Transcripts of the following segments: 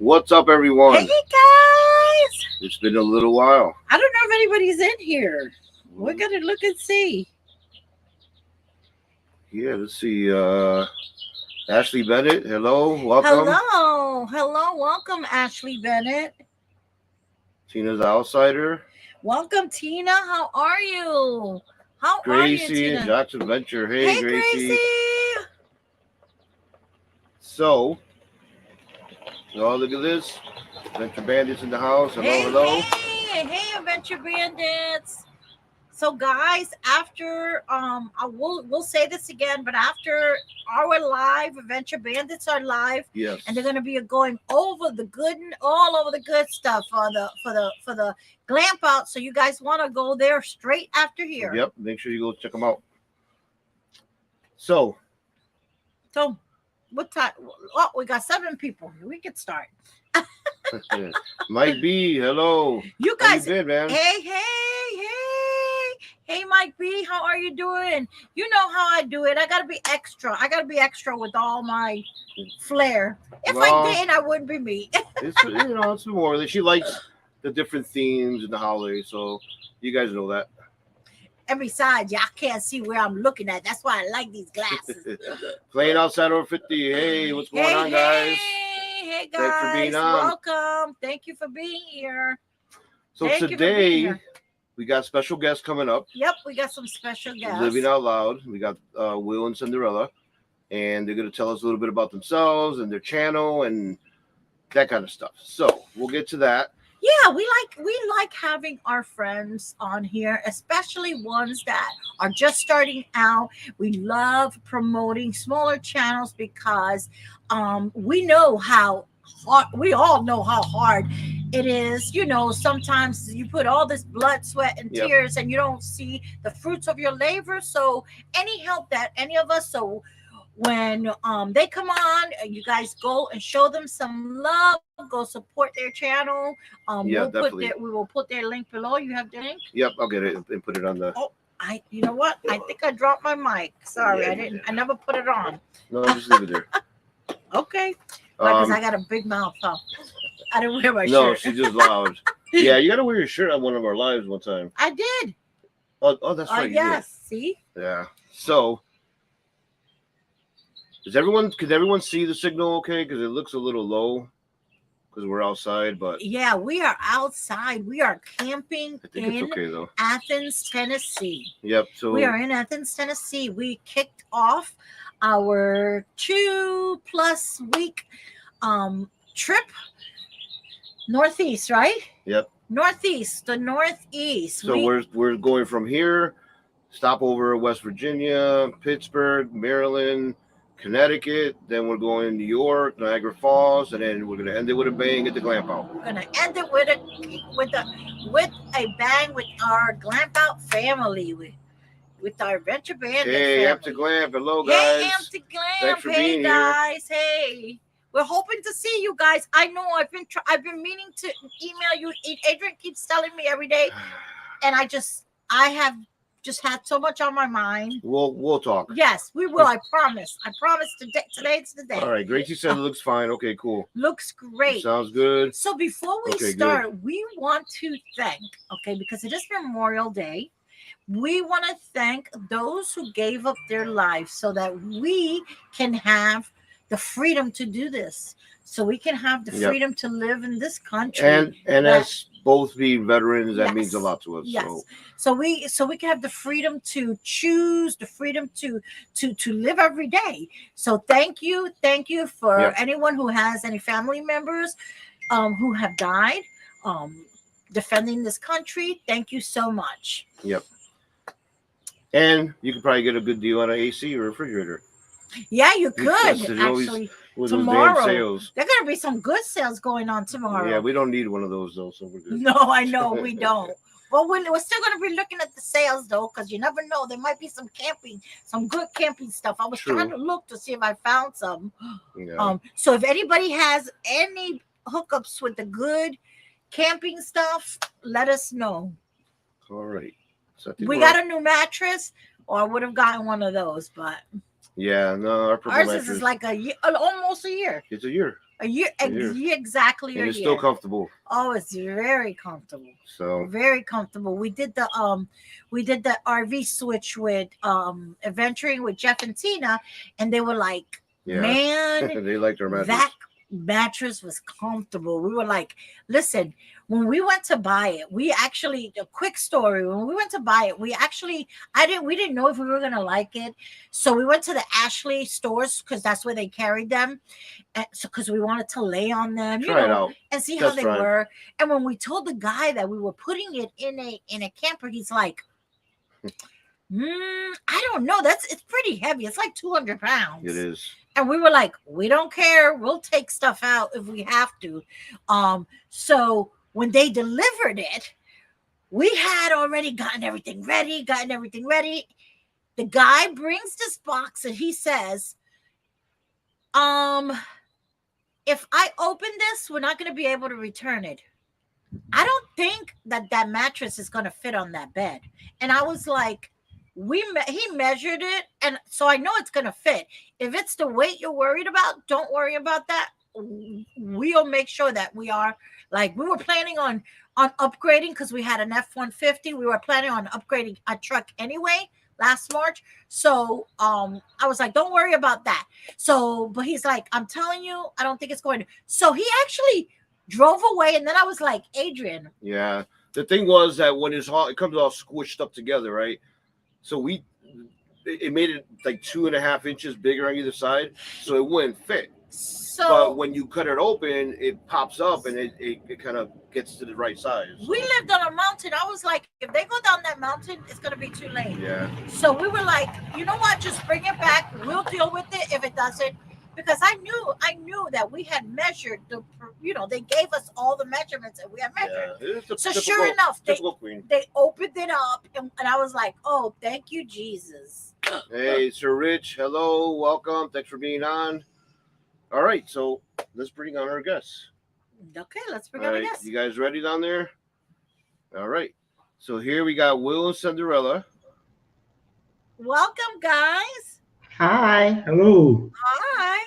What's up, everyone? Hey guys! It's been a little while. I don't know if anybody's in here. We're gonna look and see. Yeah, let's see. Ashley Bennett, hello, welcome. Hello, welcome Ashley Bennett. Tina's Outsider, Welcome Tina. How are you? How are you, Gracie, and Tina? Jack's Adventure. Hey, Hey Gracie. Gracie. So, look at this. Adventure Bandits in the house. Hello, Hey, hello. hey, Adventure Bandits. So guys, after we'll say this again, but after our live Adventure Bandits are live, Yes. and they're gonna be going over the good and all over the good stuff for the glamp out. So you guys want to go there straight after here. Yep. Make sure you go check them out. So what time? Oh, we got 7 people. We can start. Mike B, hello. You How guys, you been, man? Hey, Mike B, how are you doing? You know how I do it. I gotta be extra. I gotta be extra with all my flair. If I didn't, I wouldn't be me. It's more. She likes the different themes in the holidays, so you guys know that. And besides, y'all can't see where I'm looking at. That's why I like these glasses. Playing outside over 50. Hey, what's going on, guys? Hey, guys. Thanks for being on. Welcome. Thank you for being here. So today we got special guests coming up. Yep, we got some special guests. Living Out Loud. We got Will and Cinderella, and they're going to tell us a little bit about themselves and their channel and that kind of stuff. So we'll get to that. Yeah, we like having our friends on here, especially ones that are just starting out. We love promoting smaller channels because we know how hard, we all know how hard it is. Sometimes you put all this blood, sweat, and tears, and you don't see the fruits of your labor. So any help that any of us, when they come on, you guys go and show them some love, go support their channel. Definitely. We will put their link below. You have the link? Yep, I'll get it and put it on the you know what, I think I dropped my mic. Sorry, I never put it on. No, just leave it there. Okay, because I got a big mouth, huh? I didn't wear my shirt. No, she's just loud. Yeah, you gotta wear your shirt on one of our lives one time. I did. Oh, that's right. Yes. See? Yeah. So could everyone see the signal okay? Because it looks a little low because we're outside, but yeah, we are outside. We are camping it's okay though. Athens, Tennessee. Yep. So we are in Athens, Tennessee. We kicked off our 2+ week trip northeast, right? Yep. The northeast. So we're going from here, stop over West Virginia, Pittsburgh, Maryland, Connecticut, then we're going to New York, Niagara Falls, and then we're gonna end it with a bang at the Glamp Out. We're gonna end it with a bang with our Glamp Out family, with our Adventure Bandit family. Empty Glamp, hello guys. Hey, Empty Glamp, thanks for being guys. Here. Hey, we're hoping to see you guys. I know I've been meaning to email you. Adrian keeps telling me every day, and I have just had so much on my mind. We'll talk. Yes, we will. I promise. Today's the day. All right. Gracie said it looks fine. Okay, cool. Looks great. Sounds good. So before we start, we want to thank, because it is Memorial Day, we want to thank those who gave up their lives so that we can have the freedom to do this. So we can have the freedom to live in this country. And as both being veterans, that means a lot to us. Yes. So we can have the freedom to choose, the freedom to live every day. So thank you for anyone who has any family members who have died defending this country. Thank you so much. Yep. And you could probably get a good deal on an AC or refrigerator. Yeah, you could actually. Tomorrow, there are gonna be some good sales going on tomorrow. Yeah, we don't need one of those though, so we're good. No, I know we don't. Well, we're still gonna be looking at the sales though, because you never know. There might be some good camping stuff. I was trying to look to see if I found some. Yeah. So if anybody has any hookups with the good camping stuff, let us know. All right. So we got a new mattress, or I would have gotten one of those, but. Yeah, no, ours is like a year, almost a year. It's a year. You exactly and are it's still here. comfortable. Oh, it's very comfortable. So Very comfortable. We did the RV switch with adventuring with Jeff and Tina, and they were like, yeah, man, they like their mattress. that mattress was comfortable. We were like, listen, when we went to buy it, we actually, a quick story, when we went to buy it, we didn't know if we were gonna like it. So we went to the Ashley stores because that's where they carried them. And so because we wanted to lay on them, Try it out. and see how Test they drive. were. And when we told the guy that we were putting it in a camper, he's like, I don't know. It's pretty heavy. It's like 200 pounds. It is. And we were like, we don't care. We'll take stuff out if we have to. So when they delivered it, we had already gotten everything ready. The guy brings this box and he says, if I open this, we're not going to be able to return it. I don't think that mattress is going to fit on that bed. And I was like, he measured it, and so I know it's going to fit. If it's the weight you're worried about, don't worry about that. We'll make sure that we are, like, we were planning on upgrading because we had an F-150. We were planning on upgrading a truck anyway last March. So I was like, don't worry about that. So, but he's like, I'm telling you, I don't think it's going to. So he actually drove away, and then I was like, Adrian. Yeah. The thing was that when it comes all squished up together, right? So it made it like 2.5 inches bigger on either side, so it wouldn't fit. So, but when you cut it open, it pops up and it kind of gets to the right size. We lived on a mountain. I was like, if they go down that mountain, it's going to be too late. Yeah. So we were like, you know what? Just bring it back. We'll deal with it if it doesn't. Because I knew that we had measured they gave us all the measurements that we had measured. Yeah, so sure enough, they opened it up and I was like, oh, thank you, Jesus. Hey, Sir Rich. Hello. Welcome. Thanks for being on. All right. So let's bring on our guests. Okay, let's bring on our guests. You guys ready down there? All right. So here we got Will and Cinderella. Welcome, guys. Hi. Hello. Hi.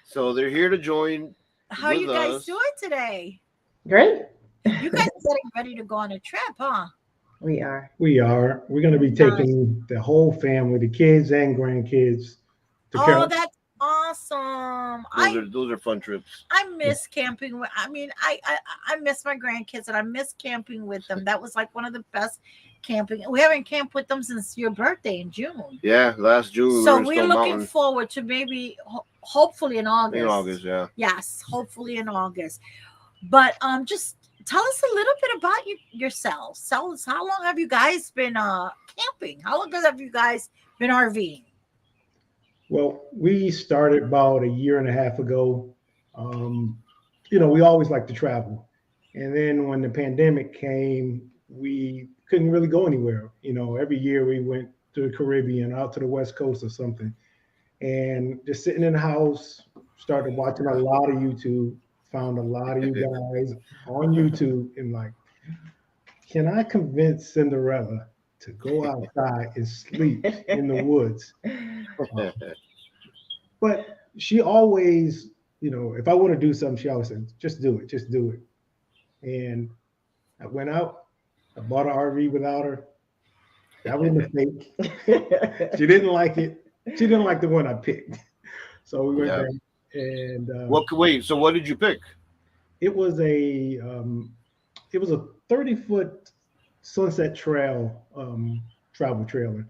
So they're here to join. How are you guys doing today? Great. You guys are getting ready to go on a trip, huh? We are. We're going to be taking the whole family, the kids and grandkids. Oh, that's awesome. Those are fun trips. I miss camping. I miss my grandkids and I miss camping with them. That was like one of the best camping. We haven't camped with them since your birthday in June. Yeah, last June. So we're looking forward to maybe, hopefully in August. In August, yeah. Yes, hopefully in August. But just tell us a little bit about yourselves. Tell us, how long have you guys been camping? How long have you guys been RVing? Well, we started about 1.5 years ago. We always like to travel. And then when the pandemic came, we couldn't really go anywhere. Every year we went to the Caribbean, out to the West Coast or something. And just sitting in the house, started watching a lot of YouTube, found a lot of you guys on YouTube, and like, can I convince Cinderella to go outside and sleep in the woods? But she always, if I want to do something, she always said, just do it. And I went out, I bought an RV without her. That was a mistake. She didn't like it. She didn't like the one I picked. So we went there and so what did you pick? It was a 30-foot Sunset Trail travel trailer.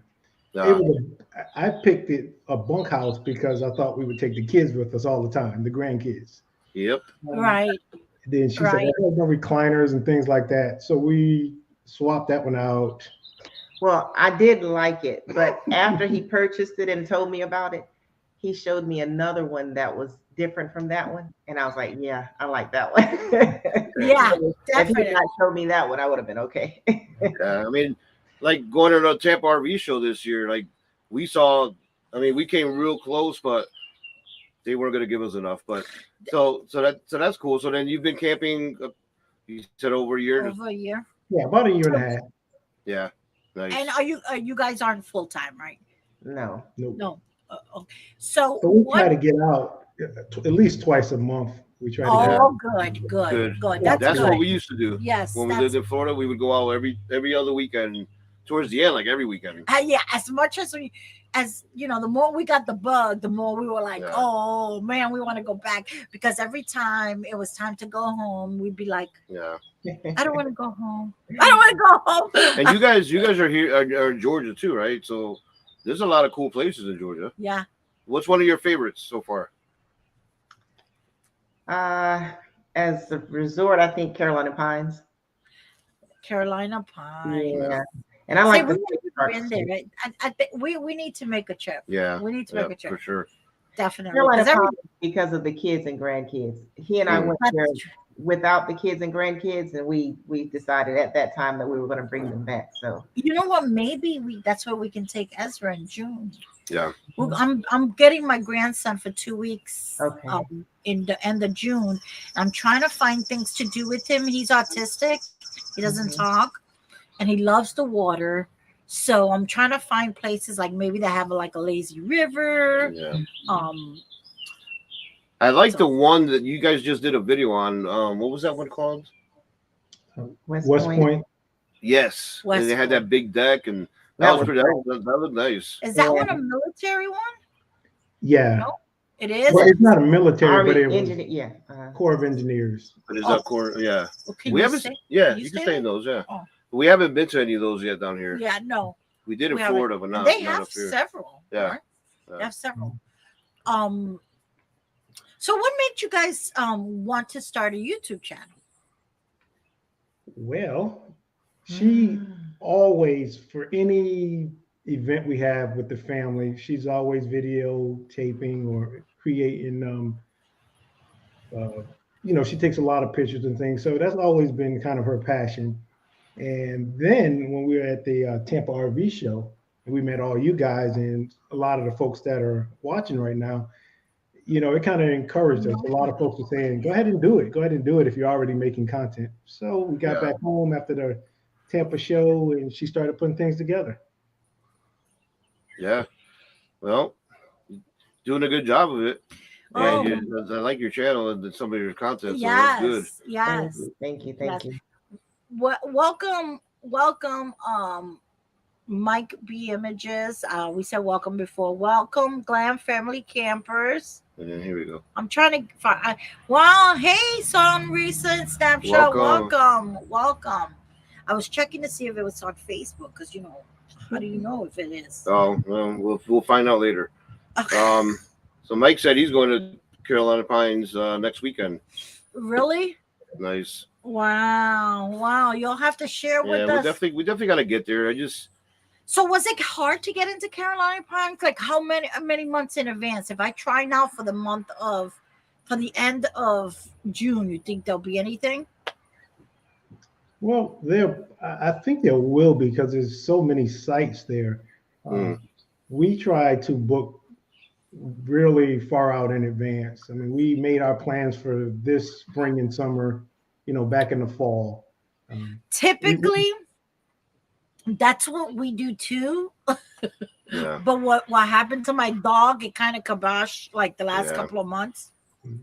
I picked a bunkhouse because I thought we would take the kids with us all the time, the grandkids. Yep. Right. Then she said, I have no recliners and things like that. So we swapped that one out. Well, I did like it, but after he purchased it and told me about it, he showed me another one that was different from that one. And I was like, yeah, I like that one. Yeah, so definitely. If he did not show me that one, I would have been okay. I mean, like going to the Tampa RV show this year, like we came real close, but they weren't going to give us enough. But so that's cool. So then you've been camping, you said over a year? Over a year. Yeah, about 1.5 years. Yeah. Nice. And are you guys aren't full time, right? No. Nope. No. Okay. So we try to get out at least twice a month. We try to Oh, Good. good. That's That's good. what we used to do. Yes, When we lived in Florida, we would go out every other weekend. Towards the end, like every weekend. yeah. As much as the more we got the bug, the more we were like, Yeah. oh man, we want to go back, because every time it was time to go home, we'd be like, Yeah. I don't want to go home. I don't want to go home. And you guys are here are in Georgia too, right? So there's a lot of cool places in Georgia. Yeah. What's one of your favorites so far? As a resort, I think Carolina Pines. Carolina Pines. Yeah, and I like See, the we state haven't parks, been too. there. I think we need to make a trip. Yeah. We need to Yeah, make a trip. for sure. Definitely. Carolina 'Cause Pines because of the kids and grandkids. He and I went there that's true. without the kids and grandkids, and we decided at that time that we were going to bring them back. So You know what? Maybe that's where we can take Ezra in June. Yeah. Well, I'm getting my grandson for 2 weeks. Okay. In the end of June. I'm trying to find things to do with him. He's autistic. He doesn't talk, and he loves the water. So I'm trying to find places like maybe they have like a lazy river. Yeah. I I like the one that you guys just did a video on. What was that one called? West West Point. Point. Yes. West And they had Point. that big deck, and That that was looked nice. Is that Yeah. one a military one? Yeah. No. It is. Well, it's not a military, but Army it was engineer, yeah. Corps of Engineers. But is Oh. that core? Yeah. Well, can We you haven't. say- Yeah, can you you can say stay that? in those. Yeah. Oh. We haven't been to any of those yet down here. Yeah, no. We did in We haven't. Florida, but not. They not have up here. several. Yeah. Right? Yeah. They have several. So what made you guys want to start a YouTube channel? Well, she always, for any event we have with the family, she's always videotaping or creating. She takes a lot of pictures and things. So that's always been kind of her passion. And then when we were at the Tampa RV show, and we met all you guys and a lot of the folks that are watching right now, it kind of encouraged us. A lot of folks were saying, go ahead and do it. Go ahead and do it if you're already making content. So we got back home after the Tampa show, and she started putting things together. Yeah. Well, doing a good job of it. Oh. And I like your channel and some of your content. So Yes. that's good. Yes. Thank you. Yes. Thank you. Welcome, Mike B Images. We said welcome before. Welcome, Glam Family Campers. And then here we go. I'm trying to find. Wow, hey, some recent snapshot. Welcome. I was checking to see if it was on Facebook because how do you know if it is? Oh, well, we'll find out later. So Mike said he's going to Carolina Pines next weekend. Really? Nice. Wow. You'll have to share with Yeah, us. we definitely got to get there. So was it hard to get into Carolina Pines? Like how many months in advance? If I try now for the end of June, you think there'll be anything? Well, I think there will be because there's so many sites there. We try to book really far out in advance. I mean, we made our plans for this spring and summer, back in the fall. Typically, that's what we do too. Yeah. But what happened to my dog? It kind of kiboshed like the last couple of months.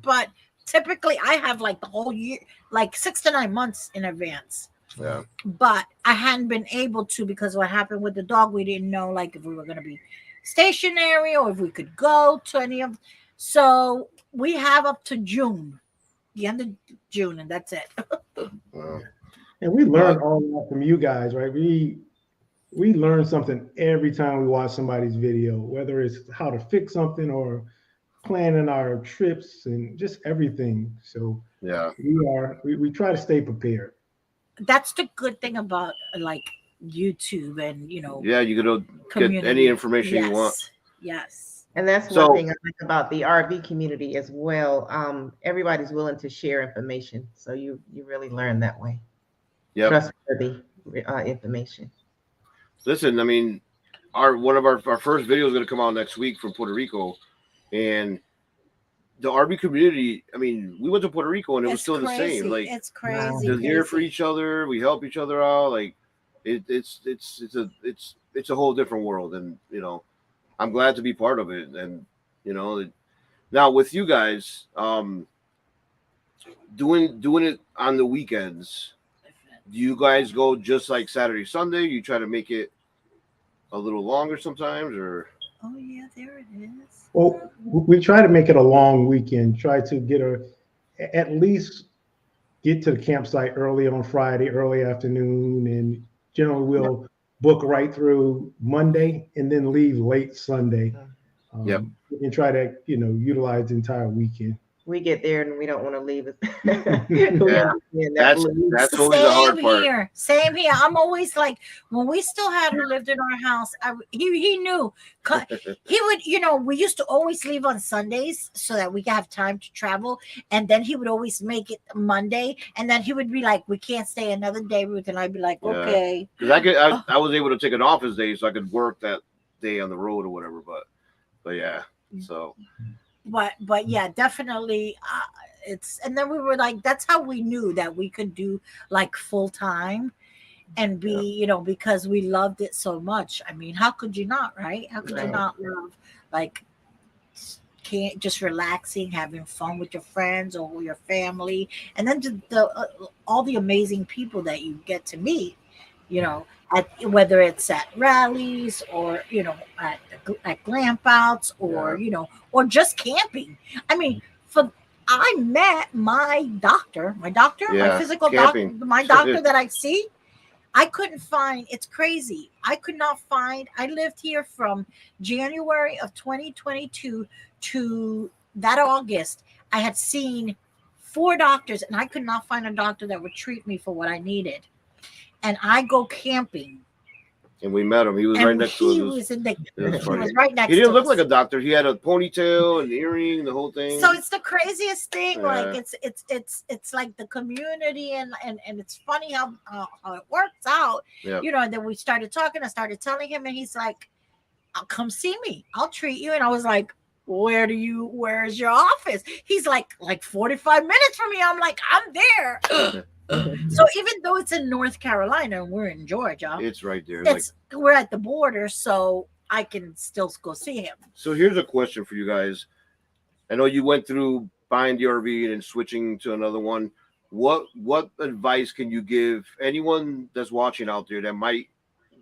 But typically, I have like the whole year, like 6 to 9 months in advance. Yeah. But I hadn't been able to because what happened with the dog, we didn't know like if we were going to be stationary or if we could go to any of. So we have up to June, the end of June, and that's it. Wow. And we learn all that from you guys, right? We learn something every time we watch somebody's video, whether it's how to fix something or planning our trips and just everything. So Yeah. we try to stay prepared. That's the good thing about like YouTube and Yeah, you could get community. any information you want. Yes. And that's So- one thing I like about the RV community as well. Everybody's willing to share information, so you really learn that way. Yep. Trustworthy information. Listen, I mean, one of our first video is going to come out next week from Puerto Rico, and the RV community. I mean, we went to Puerto Rico and it was still the same. Like it's crazy. they're there for each other. We help each other out. Like it's a whole different world, and I'm glad to be part of it. And Now with you guys, doing it on the weekends, do you guys go just like Saturday, Sunday? You try to make it a little longer sometimes, or Oh yeah, there it is. Well, we try to make it a long weekend. Try to at least get to the campsite early on Friday, early afternoon, and generally we'll book right through Monday and then leave late Sunday. Yep. And try to utilize the entire weekend. We get there and we don't want to leave it. Yeah. That's always the hard part. Here, same here. I'm always like, when we still hadn't lived in our house, he knew. He would, we used to always leave on Sundays so that we could have time to travel, and then he would always make it Monday, and then he would be like, we can't stay another day, Ruth, and I'd be like, okay. Because I was able to take an office day so I could work that day on the road or whatever, but yeah, so. But yeah, definitely and then we were like, that's how we knew that we could do like full time and be, because we loved it so much. I mean, how could you not, right? How could you not love like can't just relaxing, having fun with your friends or with your family, and then all the amazing people that you get to meet, whether it's at rallies or at glamp outs or or just camping. I mean, I met my physical camping. doctor, my doctor that I see. I couldn't find. It's crazy. I could not find. I lived here from January of 2022 to that August. I had seen 4 doctors, and I could not find a doctor that would treat me for what I needed. And I go camping. And we met him. He was right next to us. He was right next to us. He didn't look like a doctor. He had a ponytail and earring, the whole thing. So it's the craziest thing. Like it's like the community and it's funny how it works out. Yep. And then we started talking. I started telling him, and he's like, "I'll come see me. I'll treat you." And I was like, where is your office? He's like 45 minutes from me. I'm like, I'm there. So even though it's in North Carolina and we're in Georgia, it's right there. We're at the border, so I can still go see him. So here's a question for you guys. I know you went through buying the RV and then switching to another one. What advice can you give anyone that's watching out there that might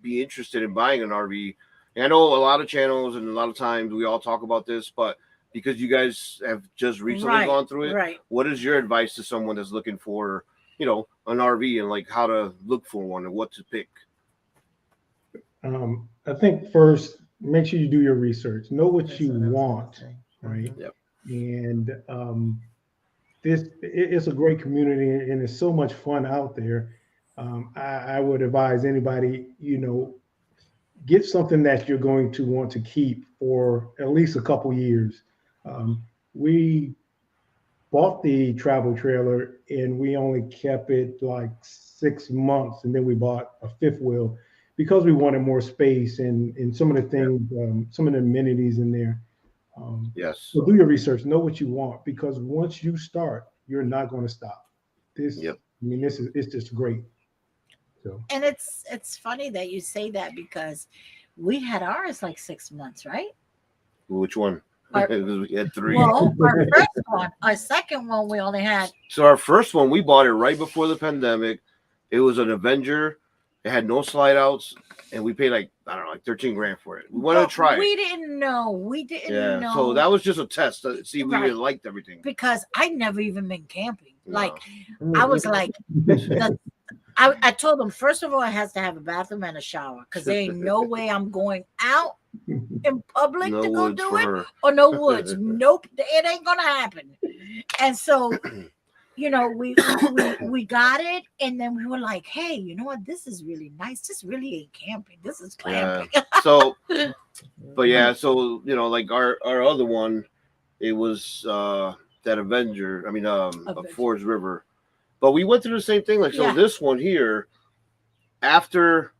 be interested in buying an RV? And I know a lot of channels and a lot of times we all talk about this, but because you guys have just recently gone through it, what is your advice to someone that's looking for an RV and like how to look for one and what to pick? I think first, make sure you do your research. Know what you want, right? Yep. And it's a great community and it's so much fun out there. I would advise anybody, get something that you're going to want to keep for at least a couple years. We bought the travel trailer and we only kept it like 6 months, and then we bought a 5th wheel because we wanted more space and some of the things, some of the amenities in there. Yes. So do your research, know what you want, because once you start, you're not going to stop. It's just great. So. And it's funny that you say that because we had ours like 6 months, right? Which one? We had 3. Well, our first one, our second one, we only had. So our first one, we bought it right before the pandemic. It was an Avenger. It had no slide outs, and we paid like 13 grand for it. We wanted to try it. We didn't know. We didn't know. So that was just a test to see if we really liked everything. Because I'd never even been camping. No. Like I was like, I told them, first of all, it has to have a bathroom and a shower because there ain't no way I'm going out in public to go do it or no woods. Nope, it ain't gonna happen. And so, we got it, and then we were like, hey, you know what? This is really nice. This really ain't camping. This is glamping. Yeah. So, like our other one, it was that Avenger. I mean, Forest River. But we went through the same thing. This one here, after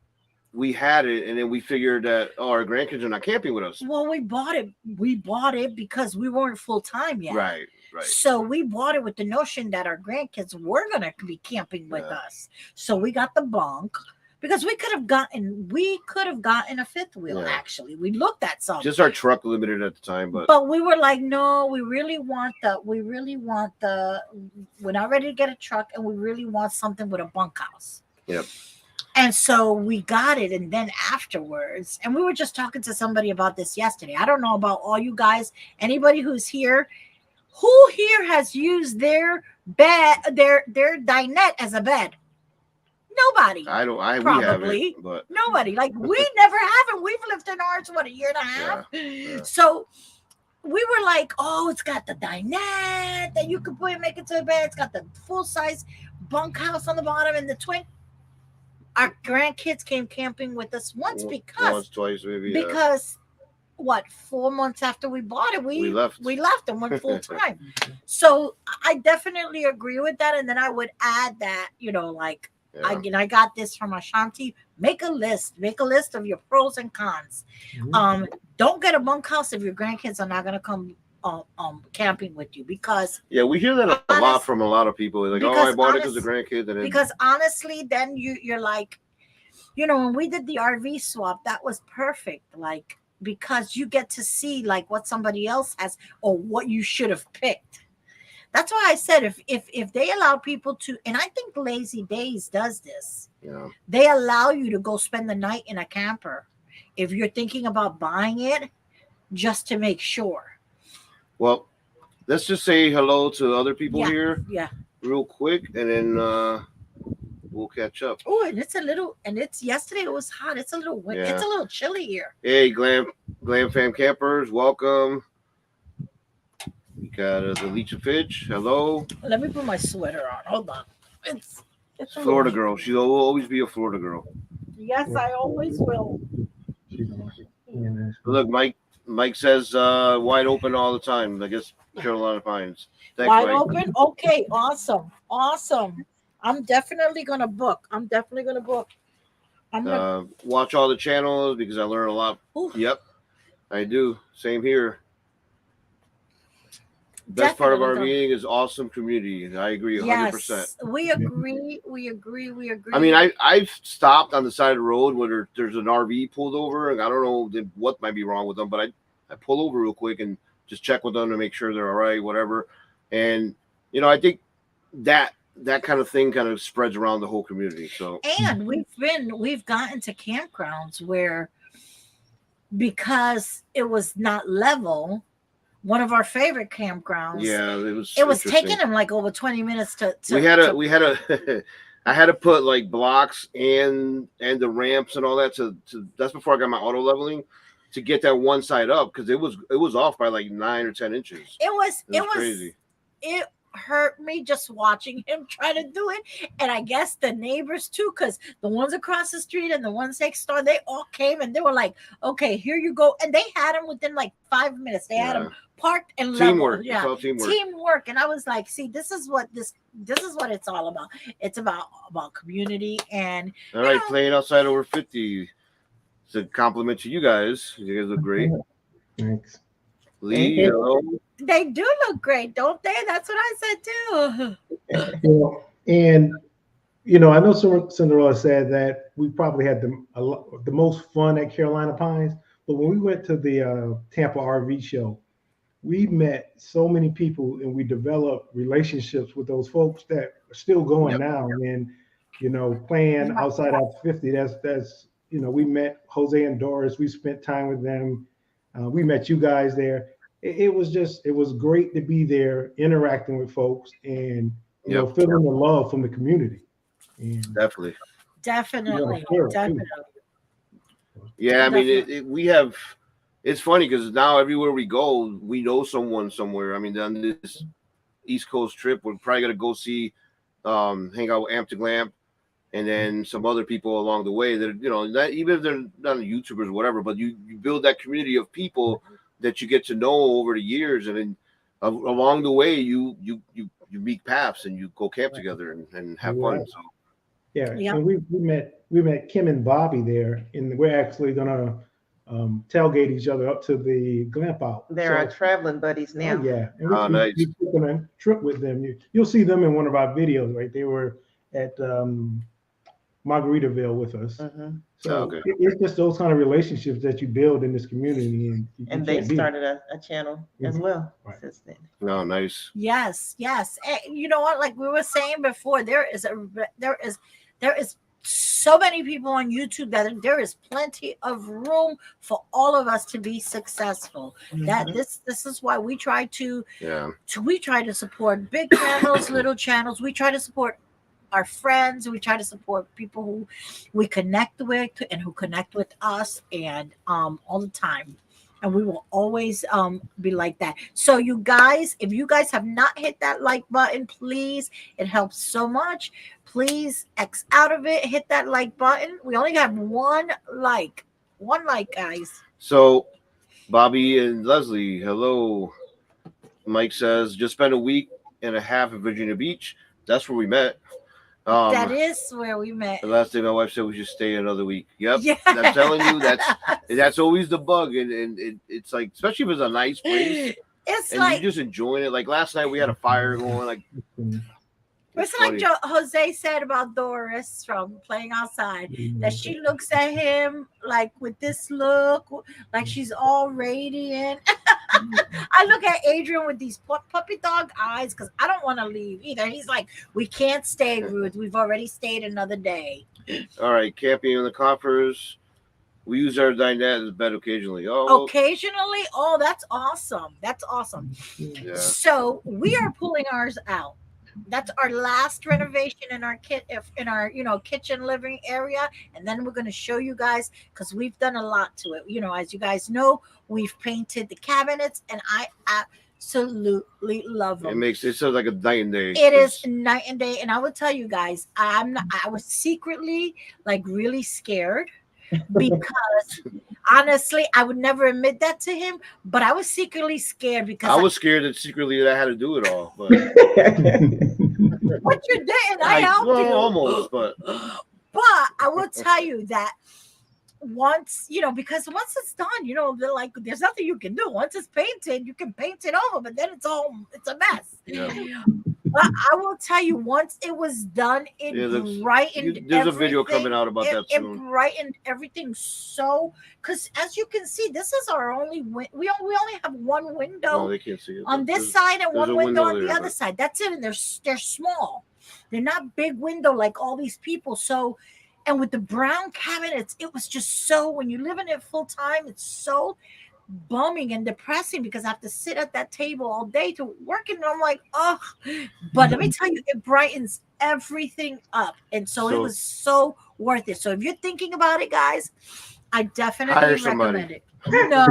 we had it, and then we figured that our grandkids are not camping with us. Well, we bought it. We bought it because we weren't full time yet. Right. So we bought it with the notion that our grandkids were gonna be camping with us. So we got the bunk because we could have gotten a fifth wheel. Yeah. Actually, we looked at some, Just our truck limited at the time, but but we were like, no, we really want the. We're not ready to get a truck, and we really want something with a bunkhouse. Yep. And so we got it, and then afterwards, and we were just talking to somebody about this yesterday. I don't know about all you guys. Anybody who's here, who here has used their bed, their dinette as a bed? Nobody. we Probably. haven't, but Nobody. Like we never haven't. We've lived in ours a year and a half. yeah. So we were like, oh, it's got the dinette that you can put and make it to a bed. It's got the full size bunkhouse on the bottom and the twin. Our grandkids came camping with us once, twice, maybe. because 4 months after we bought it, we left. and went full time. So I definitely agree with that. And then I would add that, like, Yeah. I got this from Ashanti. Make a list of your pros and cons. Don't get a bunkhouse if your grandkids are not going to come camping with you, because We hear that a lot from a lot of people. Like, because I bought it because the grandkids. And then, because honestly, then you're like, when we did the RV swap, that was perfect. Like, because you get to see like what somebody else has or what you should have picked. That's why I said if they allow people to, and I think Lazy Days does this. yeah. They allow you to go spend the night in a camper if you're thinking about buying it, just to make sure. Well, let's just say hello to other people Yeah. here Yeah. real quick, and then we'll catch up. Oh, and it's yesterday. It was hot. It's a little It's a little chilly here. Hey, Glam Fam Campers, welcome. We got the Leech and Fitch. Hello, Let me put my sweater on. Hold on. It's a Florida little- girl. She will always be a Florida girl. Yes, I always will. Look, Mike says wide open all the time. I guess Carolina Pines. Thanks, Wide Mike. open. Okay, awesome. I'm definitely gonna book. I'm gonna. Watch all the channels because I learn a lot. Ooh. Yep, I do. Same here. Best part of Definitely. RVing is awesome community. I agree 100%. Yes, we agree. We agree. I mean, I've stopped on the side of the road where there's an RV pulled over, and I don't know what might be wrong with them, but I pull over real quick and just check with them to make sure they're all right, whatever. And I think that kind of thing kind of spreads around the whole community. So And we've gotten to campgrounds where, because it was not level, one of our favorite campgrounds. yeah, it was taking interesting. them like over 20 minutes to we had a I had to put like blocks and the ramps and all that to that's before I got my auto leveling to get that one side up, because it was off by like 9 or 10 inches. It was Crazy. It hurt me just watching him try to do it, and I guess the neighbors too, because the ones across the street and the ones next door, they all came and they were like, okay, here you go, and they had him within like 5 minutes. They had him parked and Teamwork. leveled. Yeah, It's all teamwork. teamwork. And I was like, see, this is what it's all about. It's about community. And All right, playing outside over 50. It's a compliment to you guys. You guys look great. Thanks. Lee, hello. they do look great, don't they? That's what I said too. And I know Cinderella said that we probably had the most fun at Carolina Pines, but when we went to the Tampa RV show, we met so many people and we developed relationships with those folks that are still going now. And playing outside after 50, that's we met Jose and Doris. We spent time with them. We met you guys there. It was great to be there, interacting with folks, and feeling the love from the community. And Definitely. Definitely. sure. Definitely. Yeah, I mean, we have. It's funny because now everywhere we go, we know someone somewhere. I mean, on this East Coast trip, we're probably gonna go see, hang out with Amp to Glamp, and then some other people along the way that not, even if they're not YouTubers or whatever, but you build that community of people that you get to know over the years, and then along the way you meet paths and you go camp together and have fun. So yeah. And we met Kim and Bobby there, and we're actually gonna tailgate each other up to the Glamp Out. They're our traveling buddies now. Oh, yeah. And nice. we took on a trip with them. You'll see them in one of our videos, right? They were at Margaritaville with us. Mhm. So Okay. it's just those kind of relationships that you build in this community, and you And they can't beat it. started a channel as Mhm. well Right. since then. No, nice. Yes, yes. You know what? Like we were saying before, there is so many people on YouTube that there is plenty of room for all of us to be successful. That Mhm. this is why we try to Yeah. we try to support big channels, little channels. We try to support our friends. We try to support people who we connect with and who connect with us, and all the time. And we will always be like that. So you guys, if you guys have not hit that like button, please, it helps so much. Please X out of it, hit that like button. We only have one like, guys. So, Bobby and Leslie, hello. Mike says, just spent a week and a half in Virginia Beach. That's where we met. That is where we met. The last day my wife said we should stay another week. Yep. Yeah. I'm telling you, that's always the bug. And it's like, especially if it's a nice place It's and like you're just enjoying it. Like last night we had a fire going. Like it's funny. like Jose said about Doris from Playing Outside, that she looks at him like with this look, like she's all radiant. I look at Adrian with these puppy dog eyes because I don't want to leave either. He's like, we can't stay, Ruth. We've already stayed another day. All right, camping in the coffers. We use our dinette as bed occasionally. Oh, Occasionally, oh, that's awesome. That's awesome. yeah. So we are pulling ours out. That's our last renovation in our kitchen living area, and then we're going to show you guys because we've done a lot to it. As you guys know, we've painted the cabinets, and I absolutely love them. It sounds like a night and day. It is night and day, and I will tell you guys, I was secretly like really scared because honestly, I would never admit that to him, but I was secretly scared because I was scared that secretly that I had to do it all, but what you didn't, I helped you almost, but I will tell you that once it's done, they're like, there's nothing you can do. Once it's painted, you can paint it over, but then it's a mess. yeah. But I will tell you, once it was done, it brightened. There's a video coming out about that It soon. brightened everything so, because as you can see, this is our only we only have one window No, they can't see it. on this side and there's one a window on window the there, other side. That's it, and they're small. They're not big window like all these people. So, and with the brown cabinets, it was just so, when you live in it full time, it's so bumming and depressing because I have to sit at that table all day to work, and I'm like, oh. But let me tell you, it brightens everything up, and so it was so worth it. So if you're thinking about it, guys, I definitely recommend it. No, no.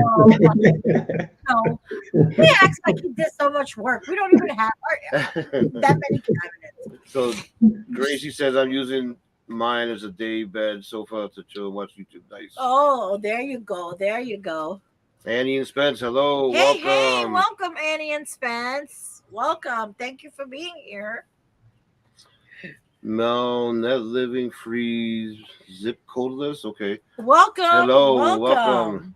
He acts like he did so much work. We don't even have that many cabinets. So Gracie says I'm using mine as a day bed sofa to chill and watch YouTube. Nice. Oh, there you go. There you go. Annie and Spence, hello. Hey, welcome. welcome, Annie and Spence. Welcome. Thank you for being here. Mel, net living free zip codeless. Okay. Welcome. Hello, welcome.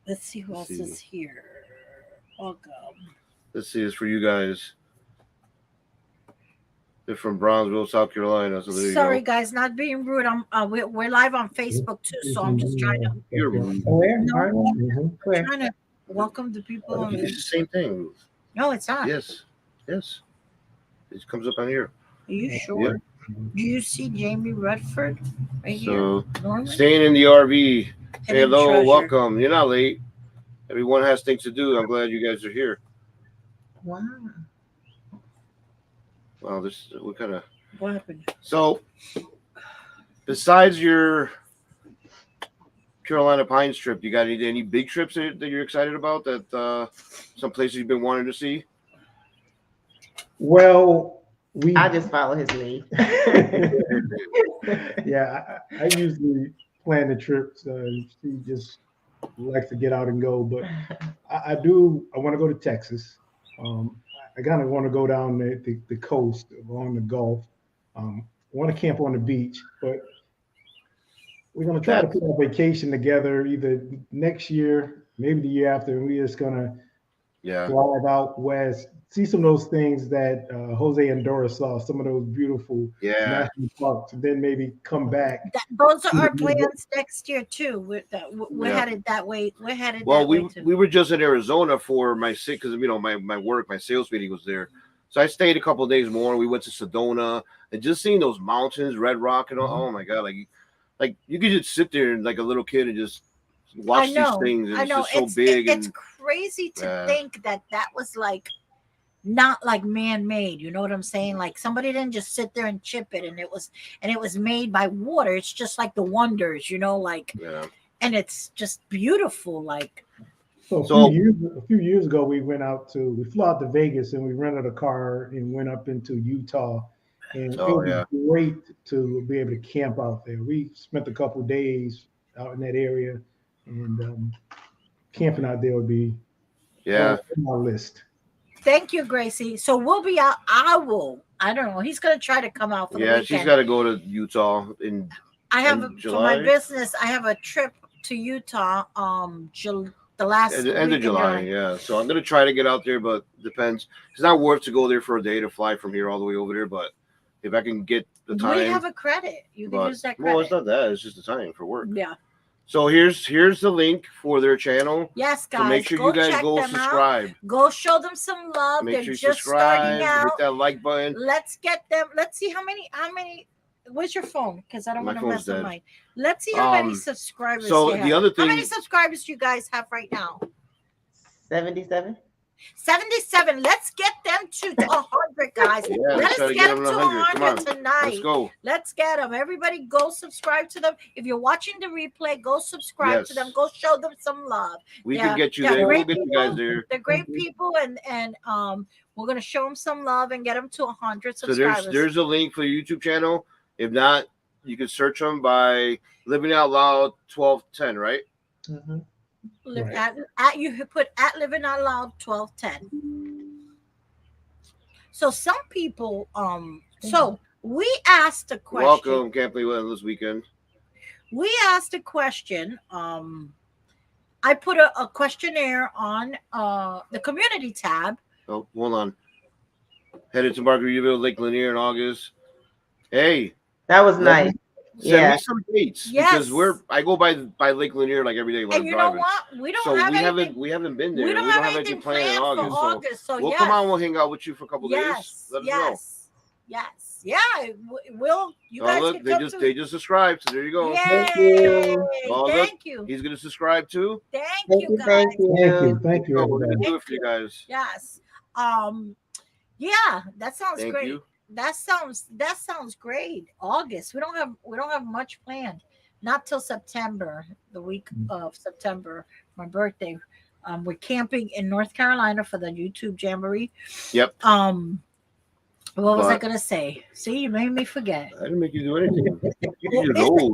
Let's see who else is here. Welcome. Let's see, it's for you guys. They're from Brownsville, South Carolina. So there you Sorry, go. guys, not being rude. We're live on Facebook too, so I'm just trying to. You're rude. Where? I'm trying to welcome the people on. It's the same thing. No, it's not. Yes. Yes. It comes up on here. Are you sure? Do you see Jamie Redford right So here? Norman? staying in the RV. Hidden Hello, treasure. welcome. You're not late. Everyone has things to do. I'm glad you guys are here. Wow. Wow, what kind of. What happened? So, besides your Carolina Pines trip, you got any big trips that you're excited about? That some places you've been wanting to see? Well, I just follow his lead. yeah, I usually plan the trips. She just likes to get out and go, but I want to go to Texas. I kind of want to go down the coast along the Gulf. I want to camp on the beach, but we're going to try to put a vacation together either next year, maybe the year after, and we're just going to drive out west, see some of those things that Jose Andorra saw, some of those beautiful Yeah. national parks, and then maybe come back. Those are our plans next year too. We're Yeah. headed that way. We're headed Well, that way too. we were just in Arizona for my sick because my work, my sales meeting was there. So I stayed a couple of days more. We went to Sedona and just seeing those mountains, Red Rock, and all. Oh my God, like you could just sit there and like a little kid and just watch these things. And I know. It's just so big. It's And crazy to think that was like not like man-made. You know what I'm saying? Like somebody didn't just sit there and chip it, and it was made by water. It's just like the wonders, you know, like and it's just beautiful. Like So a few years ago, we flew out to Vegas and we rented a car and went up into Utah. And it was great to be able to camp out there. We spent a couple of days out in that area, and camping out there would be on my list. Thank you, Gracie. So we'll be out. I don't know. He's gonna try to come out for the weekend. She's got to go to Utah in for July? my business. I have a trip to Utah. The last end of July. Yeah, so I'm gonna try to get out there, but depends. It's not worth to go there for a day to fly from here all the way over there. But if I can get the time, we have a credit. You can use that credit. Well, it's not that. It's just the time for work. Yeah. So here's the link for their channel. Yes, guys. So make sure you guys go subscribe. Out. Go show them some love. Make They're sure you just subscribe. starting out. Hit that like button. Let's get them. Let's see how many. Where's your phone? Because I don't want to mess up mine. Let's see how many subscribers. So the other thing. How many subscribers do you guys have right now? 77. 77. Let's get them to 100, guys. Yeah, Let us get them to 100 tonight. Let's go. Let's get them. Everybody go subscribe to them. If you're watching the replay, go subscribe to them. Go show them some love. We can get you there. We'll get you guys there. They're great people, and we're going to show them some love and get them to 100 subscribers. So there's a link for the YouTube channel. If not, you can search them by Living Out Loud 1210, right? Mm-hmm. You put at Living Out Loud 1210. So some people so we asked a question. Welcome, can't believe it this weekend. We asked a question. I put a questionnaire on the community tab. Oh, hold on. Headed to Margaritaville, Lake Lanier in August. Hey, that was nice. Send me some dates because I go by Lake Lanier like every day when and I'm you driving. know what? We haven't been there. We don't have anything planned in August. So we'll come out and we'll hang out with you for a couple days. Let us know. Yes. Yeah. We'll. You guys look, can they just subscribed. So there you go. Yay. Thank you. Thank you. He's gonna subscribe too. Thank you, guys. Thank you. Thank you. We're gonna do it for you guys. Yes. Yeah. That sounds great. You. That sounds great. August. We don't have much planned. Not till September, the week of September, my birthday. We're camping in North Carolina for the YouTube Jamboree. Yep. What was I gonna say? See, you made me forget. I didn't make you do anything.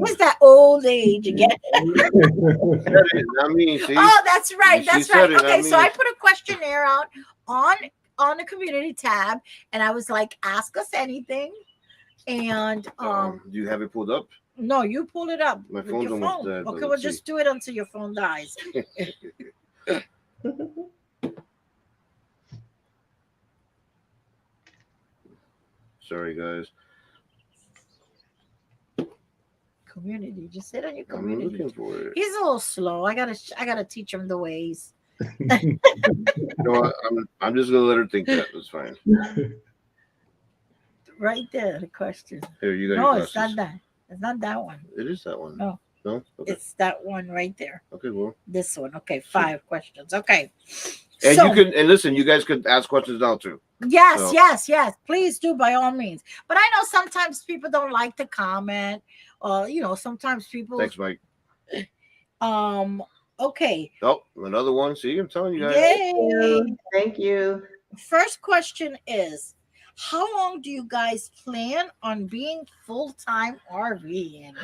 What's that old age again? Not me. See? Oh, that's right. That's right. Okay, so me. I put a questionnaire out on the community tab, and I was like, ask us anything. And do you have it pulled up? No, you pull it up. My phone's almost dead. Okay, we'll just do it until your phone dies. Sorry, guys. Community, just sit on your community. I'm looking for it. He's a little slow. I gotta teach him the ways. You know what? I'm just gonna let her think that. That's fine. Right there, the question. Here, you got. No, your it's not that. It's not that one. It is that one. No. No. Okay. It's that one right there. Okay. Well. This one. Okay. 5 questions. Okay. And you can listen. You guys could ask questions now too. Yes, yes. Please do, by all means. But I know sometimes people don't like to comment. Sometimes people. Thanks, Mike. Okay. Oh, another one. See, I'm telling you guys. Yay. Thank you. First question is, how long do you guys plan on being full-time RVing?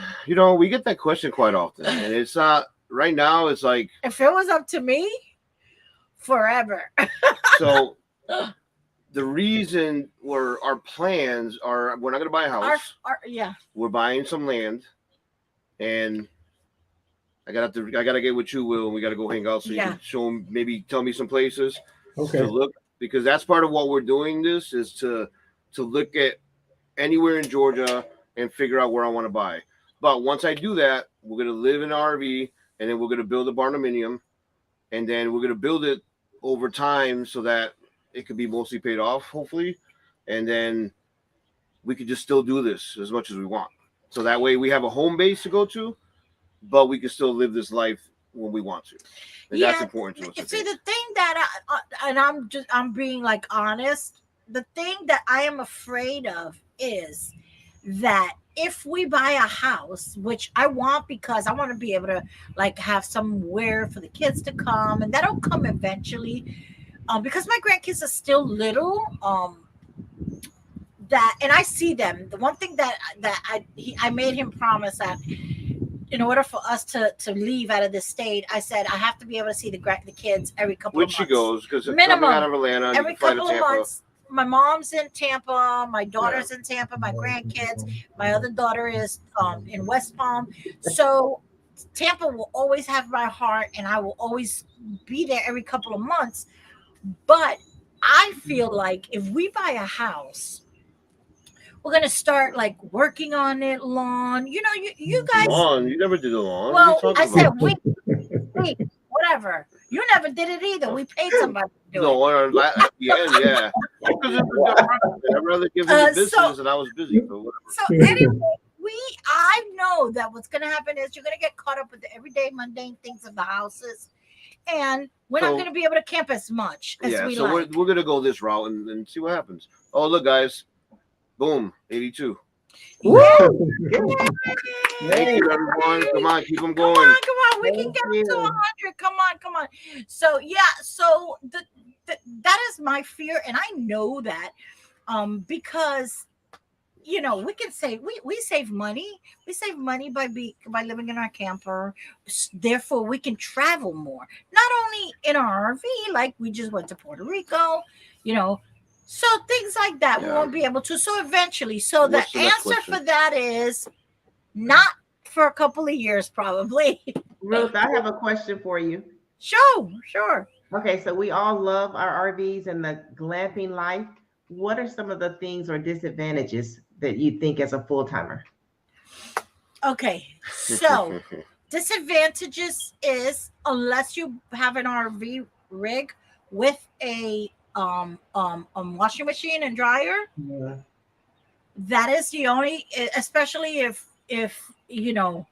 We get that question quite often, and it's not right now. It's like if it was up to me, forever. So the reason our plans are we're not going to buy a house. We're buying some land, and I gotta get with you, Will, and we gotta go hang out so you can show them, maybe tell me some places to look. because that's part of what we're doing. This is to look at anywhere in Georgia and figure out where I want to buy. But once I do that, we're gonna live in an RV, and then we're gonna build a barndominium, and then we're gonna build it over time so that it could be mostly paid off, hopefully, and then we could just still do this as much as we want. So that way we have a home base to go to, but we can still live this life when we want to. And that's important to us. See, the thing that I'm being like honest, the thing that I am afraid of is that if we buy a house, which I want because I want to be able to like have somewhere for the kids to come, and that'll come eventually, because my grandkids are still little, that, and I see them. The one thing that I made him promise that in order for us to leave out of the state, I said I have to be able to see the kids every couple of months. Which she goes, because minimum coming out of Atlanta, every couple of months. My mom's in Tampa, my daughter's in Tampa, my grandkids, my other daughter is in West Palm. So Tampa will always have my heart, and I will always be there every couple of months. But I feel like if we buy a house, we're gonna start like working on it, lawn. You know, you guys. Lawn? You never did a lawn. Well, I said wait, whatever. You never did it either. We paid somebody to do it. No, at the end, yeah. I'd rather give them the business, and I was busy. So anyway, I know that what's gonna happen is you're gonna get caught up with the everyday mundane things of the houses, and we're not gonna be able to camp as much as we like. We're gonna go this route and see what happens. Oh, look, guys. Boom, 82. Woo! Thank you, everyone. Come on, keep them going. Come on. We can get to 100. Come on. So yeah, so that is my fear, and I know that because you know we can say we save money. We save money by living in our camper. Therefore, we can travel more. Not only in our RV, like we just went to Puerto Rico, you know. So things like that we won't be able to. So eventually, the answer for that is not for a couple of years, probably. Ruth, I have a question for you. Sure. Okay, so we all love our RVs and the glamping life. What are some of the things or disadvantages that you think as a full-timer? Okay, so disadvantages is unless you have an RV rig with a washing machine and dryer. Yeah. That is the only, especially if you know,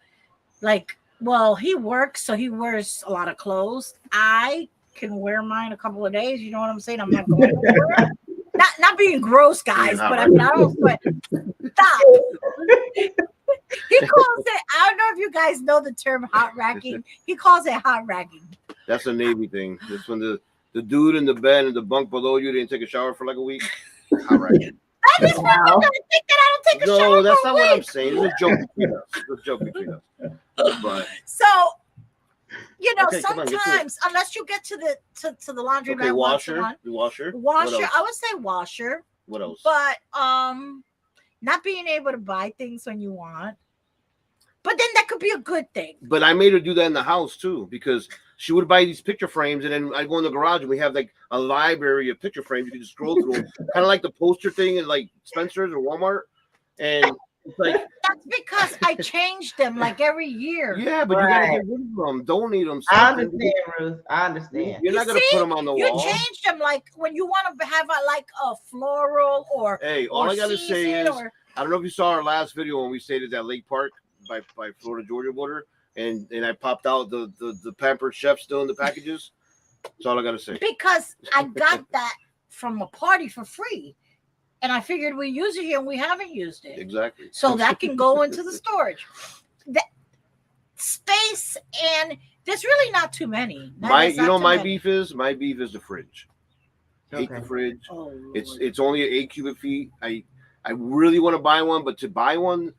like, well, he works, so he wears a lot of clothes. I can wear mine a couple of days. You know what I'm saying? I'm not going to not being gross, guys, but I mean, I don't sweat. Stop. He calls it, I don't know if you guys know the term hot racking. He calls it hot racking. That's a Navy thing. That's when the dude in the bed and the bunk below you didn't take a shower for like a week. Hot racking. That is when you're gonna think that I don't take a shower. No, that's not what I'm saying. It's a joke between us. But so you know, sometimes unless you get to the laundry mat, washer. I would say washer. What else? But not being able to buy things when you want. But then that could be a good thing. But I made her do that in the house too, because she would buy these picture frames, and then I go in the garage and we have like a library of picture frames. You can just scroll through them, kind of like the poster thing in like Spencer's or Walmart. And it's like that's because I changed them like every year. Yeah, but you gotta get rid of them, donate them. I understand, Ruth. I understand. You're not gonna put them on the wall. You change them like when you want to have a floral or. Hey, all I gotta say is I don't know if you saw our last video when we stayed at that lake park by Florida Georgia border, and I popped out the Pampered Chef still in the packages. That's all I gotta say. Because I got that from a party for free, and I figured we use it here, and we haven't used it exactly. So that can go into the storage. That space, and there's really not too many. My beef is the fridge. Okay. Hate the fridge. Oh, it's only 8 cubic feet. I really want to buy one, but to buy one,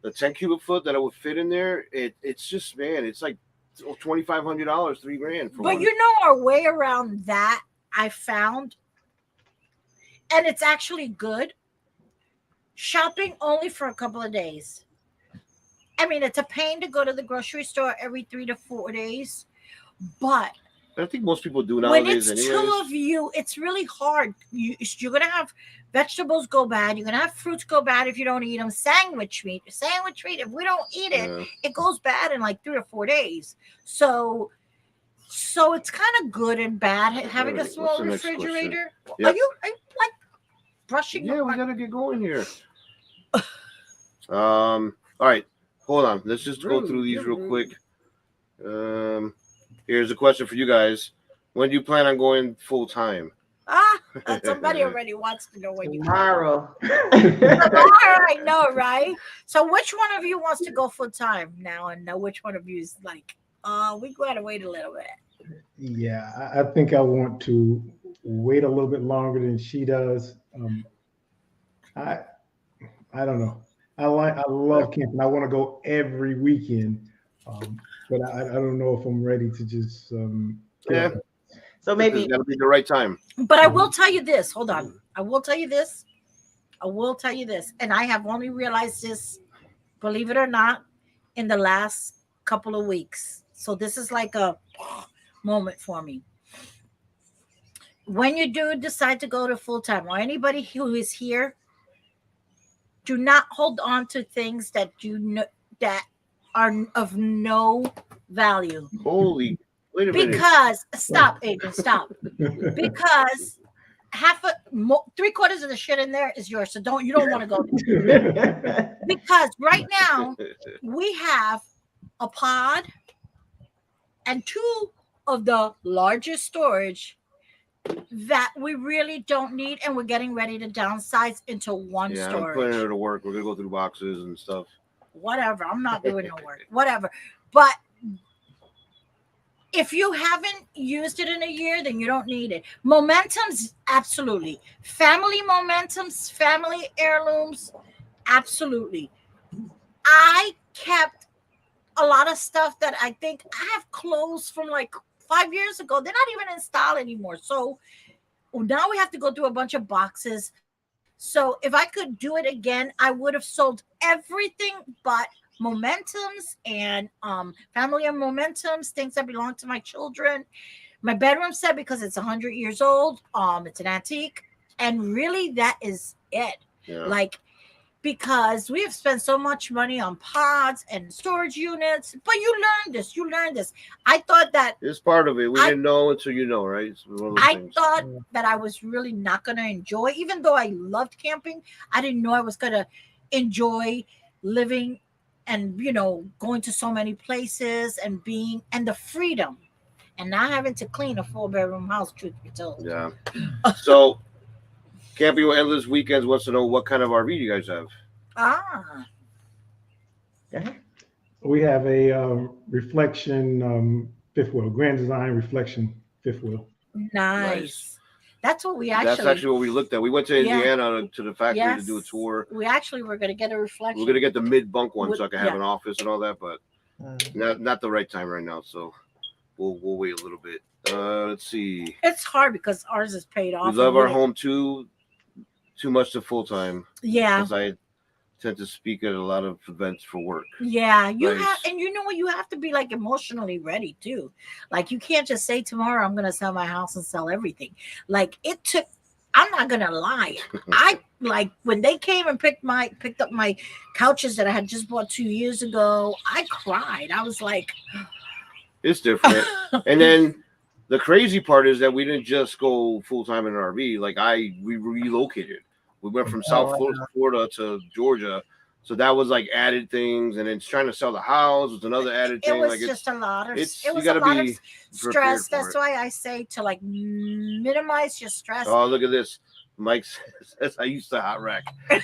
the 10 cubic foot that I would fit in there, it's just, man, it's like $2,500, $3,000 for one. But you know our way around that, I found, and it's actually good. Shopping only for a couple of days. I mean, it's a pain to go to the grocery store every 3 to 4 days, but I think most people do when nowadays. it's anyways. 2 of you, it's really hard. You're gonna have vegetables go bad. You're gonna have fruits go bad if you don't eat them. Sandwich meat. If we don't eat it, Yeah. it goes bad in like 3 or 4 days. So it's kind of good and bad having a Alright, small what's the next question? refrigerator. Yep. Are you like brushing? Yeah, we my- gotta get going here. All right, hold on. Let's just go through these real quick. Here's a question for you guys. When do you plan on going full time? Somebody already wants to know when you. Tomorrow. I know, right? So which one of you wants to go full time now, and which one of you is like, we gotta wait a little bit. Yeah, I think I want to wait a little bit longer than she does. I don't know. I love camping. I want to go every weekend, but I don't know if I'm ready to just. Yeah. So It's maybe gotta be the right time. But I will tell you this. Hold on. I will tell you this. And I have only realized this, believe it or not, in the last couple of weeks. So this is like a moment for me. When you do decide to go to full time, or anybody who is here, do not hold on to things that you know that are of no value. Holy, wait a minute. Because stop, Adrian, stop. Because three-quarters of the shit in there is yours. So you don't want to go there. Because right now we have a pod and 2 of the largest storage that we really don't need, and we're getting ready to downsize into one Yeah, I'm storage. putting her to work. We're gonna go through boxes and stuff. Whatever. I'm not doing no work. Whatever. But if you haven't used it in a year, then you don't need it. Momentums, absolutely. Family momentums, family heirlooms, absolutely. I kept a lot of stuff that I think I have clothes from like 5 years ago. They're not even in style anymore. So now we have to go through a bunch of boxes. So if I could do it again, I would have sold everything but momentums and family and momentums, things that belong to my children. My bedroom set, because it's 100 years old, it's an antique, and really that is it. Yeah. Like, because we have spent so much money on pods and storage units, but you learn this. I thought that It's part of it. We didn't know until you know, right? It's one of those I things. thought that I was really not going to enjoy, even though I loved camping. I didn't know I was going to enjoy living and, going to so many places and the freedom and not having to clean a 4-bedroom house, truth be told. Yeah. So, Camping with Endless Weekends wants to know what kind of RV do you guys have? We have a reflection fifth wheel, Grand Design reflection fifth wheel. Nice. That's what we That's actually what we looked at. We went to Indiana to the factory to do a Yes. tour. We actually were going to get a reflection. We're gonna get the mid bunk one so I can have Yeah. an office and all that, but not the right time right now. So we'll wait a little bit. Let's see. It's hard because ours is paid off. We love and our home too much to full time. Yeah. Because I tend to speak at a lot of events for work. Yeah, you Nice. have, and you know what? You have to be like emotionally ready too. Like you can't just say tomorrow I'm gonna sell my house and sell everything. Like it took. I'm not gonna lie. I like when they came and picked up my couches that I had just bought 2 years ago. I cried. I was like, It's different. And then the crazy part is that we didn't just go full time in an RV. Like we relocated. We went from South Florida to Georgia. So that was like added things, and then trying to sell the house was another added it thing. was Like just a lot of. It you was a gotta lot of be stress. prepared for That's it. why I say to like minimize your stress. Oh, look at this. Mike says I used to hot rack. So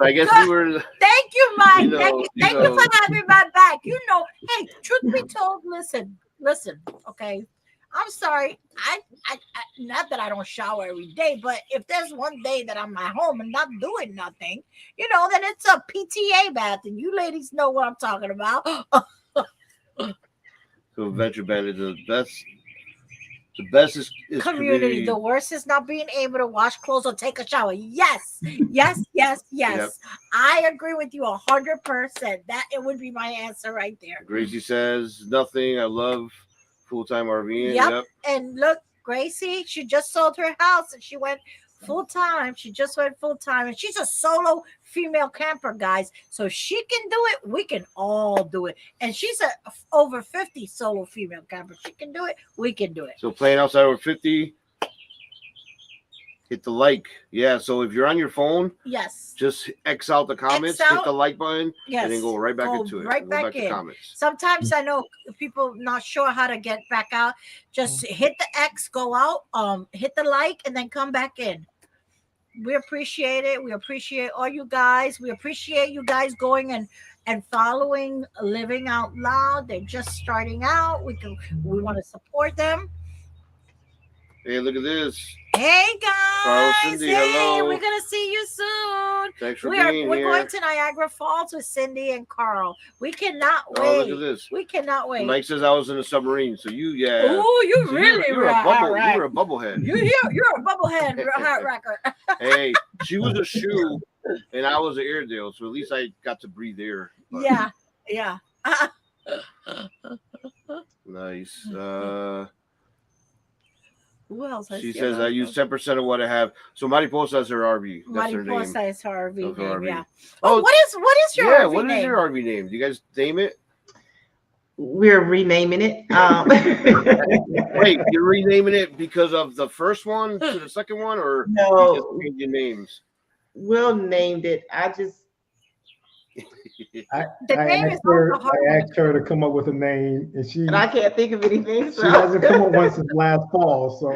I guess we were. Thank you, Mike. You know, Thank you for having my back. Hey, truth be told, listen, okay. I'm sorry. I not that I don't shower every day, but if there's one day that I'm at home and not doing nothing, then it's a PTA bath, and you ladies know what I'm talking about. So Venture Bandit, that's The best is community. The worst is not being able to wash clothes or take a shower. Yes, yes, yes, yes. Yep. I agree with you 100%. That it would be my answer right there. Gracie says nothing. I love full-time RVing. Yep. And look, Gracie, she just sold her house and she went full time. She just went full time, and she's a solo female camper, guys. So if she can do it, we can all do it. And she's a over 50 solo female camper. She can do it. We can do it. So playing outside over 50, hit the like. Yeah. So if you're on your phone, Yes. just X out the comments, X out. hit the like button, Yes. and then go right back Go into it. right Go back to in. comments. Sometimes I know people not sure how to get back out. Just hit the X, go out, hit the like, and then come back in. We appreciate it. We appreciate all you guys. We appreciate you guys going and following Living Out Loud. They're just starting out. We want to support them. Hey, look at this. Hey Carl, guys, Cindy, hey, hello. we're gonna see you soon. Thanks for We're being here. going to Niagara Falls with Cindy and Carl. We cannot Oh, wait. look at this. We cannot wait. Mike says I was in a submarine. So you, yeah. Oh, you So really you're a right. bubble. Right. You're a bubblehead. You're a bubblehead heart wrecker. Hey, she was a shoe, and I was an Airedale, so at least I got to breathe air. But Yeah. Nice. Who else? She says I use 10% of what I have. So Mariposa is her RV. That's her name. Mariposa is her RV That's her name. RV. Yeah. Oh, What is your yeah. RV What name? is your RV name? Do you guys name it? We're renaming it. Wait, you're renaming it because of the first one to the second one, or No. you just changing names? Will named it. I just I name is asked her, also hard. I asked her to come up with a name, and she and I can't think of anything. she So. hasn't come up one since last fall. So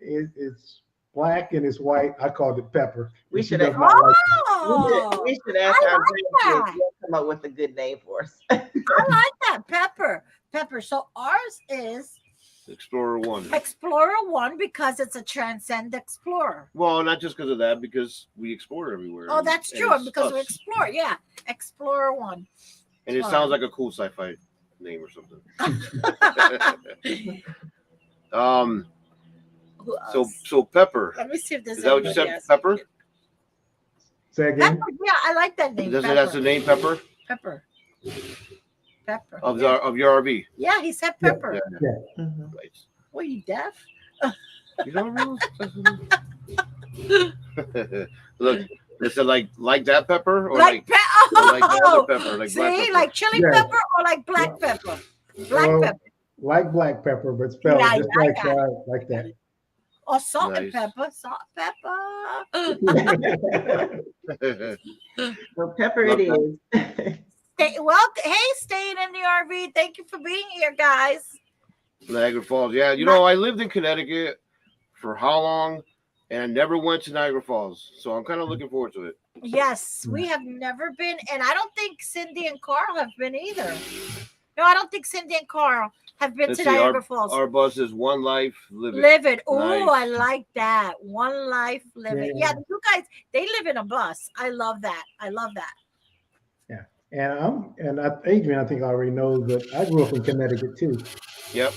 it's black and it's white. I called it Pepper. We and she should does have- not like it. Oh, We should ask I our like grandkids that. to come up with a good name for us. I like that. Pepper. So ours is Explorer 1. Explorer 1 because it's a Transcend Explorer. Well, not just because of that, because we explore everywhere. Oh, that's and true. it's Because we us. explore. Yeah. Explorer 1. And it sounds like a cool sci-fi name or something. Who else? So Pepper. Let me see if there's Is that what you anybody said? else. Pepper? Say again. Pepper. Yeah, I like that name. Does it Pepper. has the name Pepper Pepper. Pepper. of yeah. of your RV? Yeah, he said Yeah, Pepper. Yeah. Mhm. Right. Were you deaf? You don't know? Look, is it like that pepper or like oh, the other pepper, like see, black pepper? like chili Yeah. pepper or like black pepper? Black Well, pepper Like black pepper, but spelled Yeah, just I like got like that. or salt and Nice. pepper? Salt pepper. So Pepper Love it is. Hey, staying in the RV. Thank you for being here, guys. Niagara Falls. Yeah, you know, I lived in Connecticut for how long? And I never went to Niagara Falls. So I'm kind of looking forward to it. Yes, we have never been, and I don't think Cindy and Carl have been either. No, I don't think Cindy and Carl have been Let's to see, Niagara Falls. Our bus is One Life, Live It. Live it. Oh, Nice. I like that. One life, live it. Yeah, Yeah. you guys, they live in a bus. I love that. I love that. And Adrian, I think already knows, but I grew up in Connecticut too. Yep.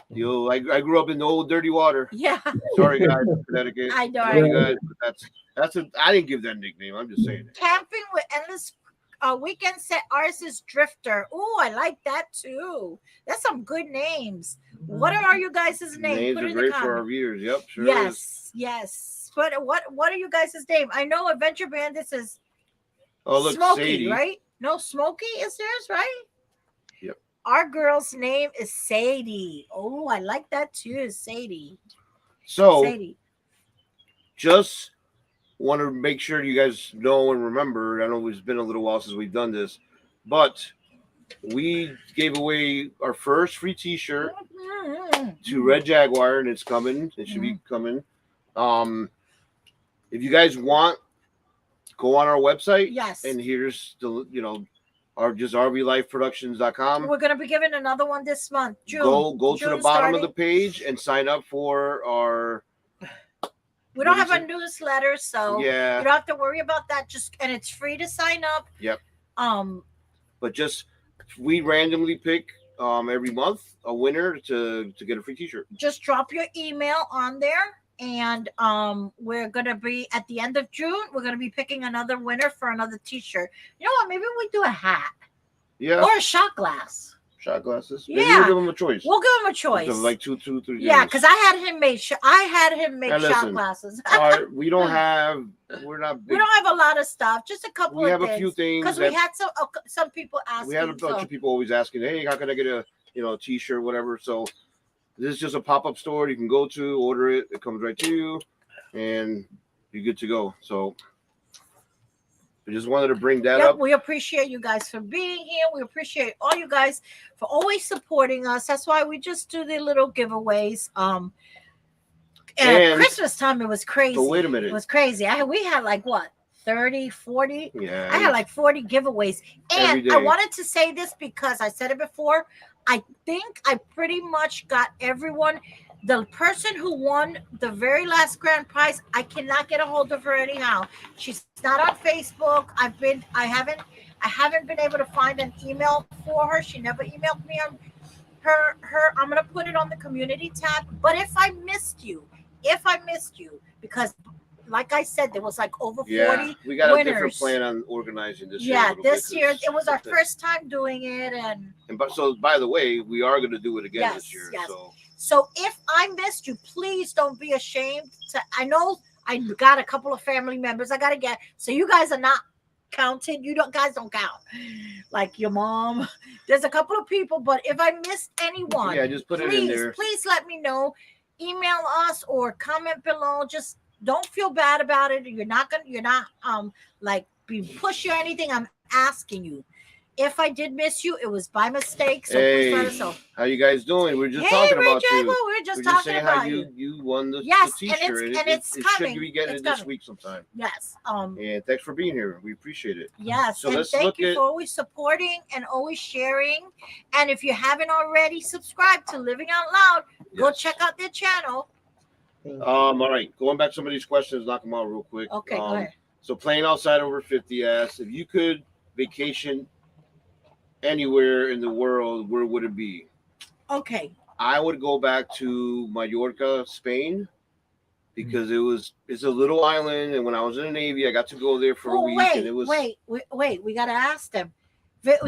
I grew up in the old dirty water. Yeah, Sorry, guys, Connecticut. I know. Sorry, guys, but I didn't give that nickname. I'm just saying it. Camping with endless weekend set. Ours is Drifter. Oh, I like that too. That's some good names. What are you guys' names? Names Put it are in the great for our comments. viewers. Yep, sure is. Yes. But what are you guys' name? I know Adventure Bandits is Oh, look, Smokey, Sadie. right? No, Smokey is theirs, right? Yep. Our girl's name is Sadie. Oh, I like that too, Sadie. So, Sadie. just want to make sure you guys know and remember. I know it's been a little while since we've done this, but we gave away our first free T-shirt to Red Jaguar, and it's coming. It should be coming. If you guys want, go on our website. Yes. And here's the our just RVLifeProductions.com. We're gonna be giving another one this month. June. Go to June the bottom of starting. the page and sign up for our We don't what have is a newsletter, so yeah. you don't have to worry about that. And it's free to sign up. Yep. Um, But just we randomly pick every month a winner to get a free T-shirt. Just drop your email on there, and we're gonna be at the end of June. We're gonna be picking another winner for another T-shirt. You know what? Maybe we do a hat Yeah, or a shot glass. shot glasses. Maybe Yeah. we'll give them a choice. We'll give him a choice. Of like two, 3 Yeah, games. because I had him make Now shot listen, glasses. we don't have. We're not. We Big. don't have a lot of stuff, just a couple We of have a few things because we had some people asking. we had a bunch of people always asking, "Hey, how can I get a T-shirt, whatever?" So this is just a pop-up store you can go to, order it. It comes right to you, and you're good to go. So I just wanted to bring that Yep, up. we appreciate you guys for being here. We appreciate all you guys for always supporting us. That's why we just do the little giveaways. At And- Christmas time, it was crazy. So wait a minute. It was crazy. We had like what 30, 40. Yeah, I had like 40 giveaways. Every And I day. wanted to say this because I said it before. I think I pretty much got everyone. The person who won the very last grand prize, I cannot get a hold of her anyhow. She's not on Facebook. I haven't been able to find an email for her. She never emailed me on her. I'm gonna put it on the community tab. But if I missed you, because like I said, there was like over 40 yeah. We got a different winners. plan on organizing this year. a Yeah, little bit, this year 'cause it was our the- first time doing it, and So by the way, we are going to do it again Yes, this year. yes. So so if I missed you, please don't be ashamed. I know I got a couple of family members I gotta get, so you guys are not counted. Guys don't count, like your mom. There's a couple of people, but if I missed anyone, yeah, just put it in please, there. please let me know. Email us or comment below. Just don't feel bad about it. You're not like being pushy or anything. I'm asking you. If I did miss you, it was by mistake. So please let us know. How you guys doing? We're just Hey, talking Ray about Jaguar, you. we're just We're just talking saying about how you. you won the Yes, the and T-shirt. it's it coming. should be getting It's it this coming. week sometime. Yes. And thanks for being here. We appreciate it. Yes. So And let's thank look you at- for always supporting and always sharing. And if you haven't already subscribed to Living Out Loud, go Yes. check out their channel. All right, going back to some of these questions, knock them out real quick. Okay, go ahead. So playing outside over 50 asks, if you could vacation anywhere in the world, where would it be? Okay. I would go back to Mallorca, Spain, because it's a little island, and when I was in the Navy, I got to go there for a Oh, week, wait, and it was wait. We got to ask them.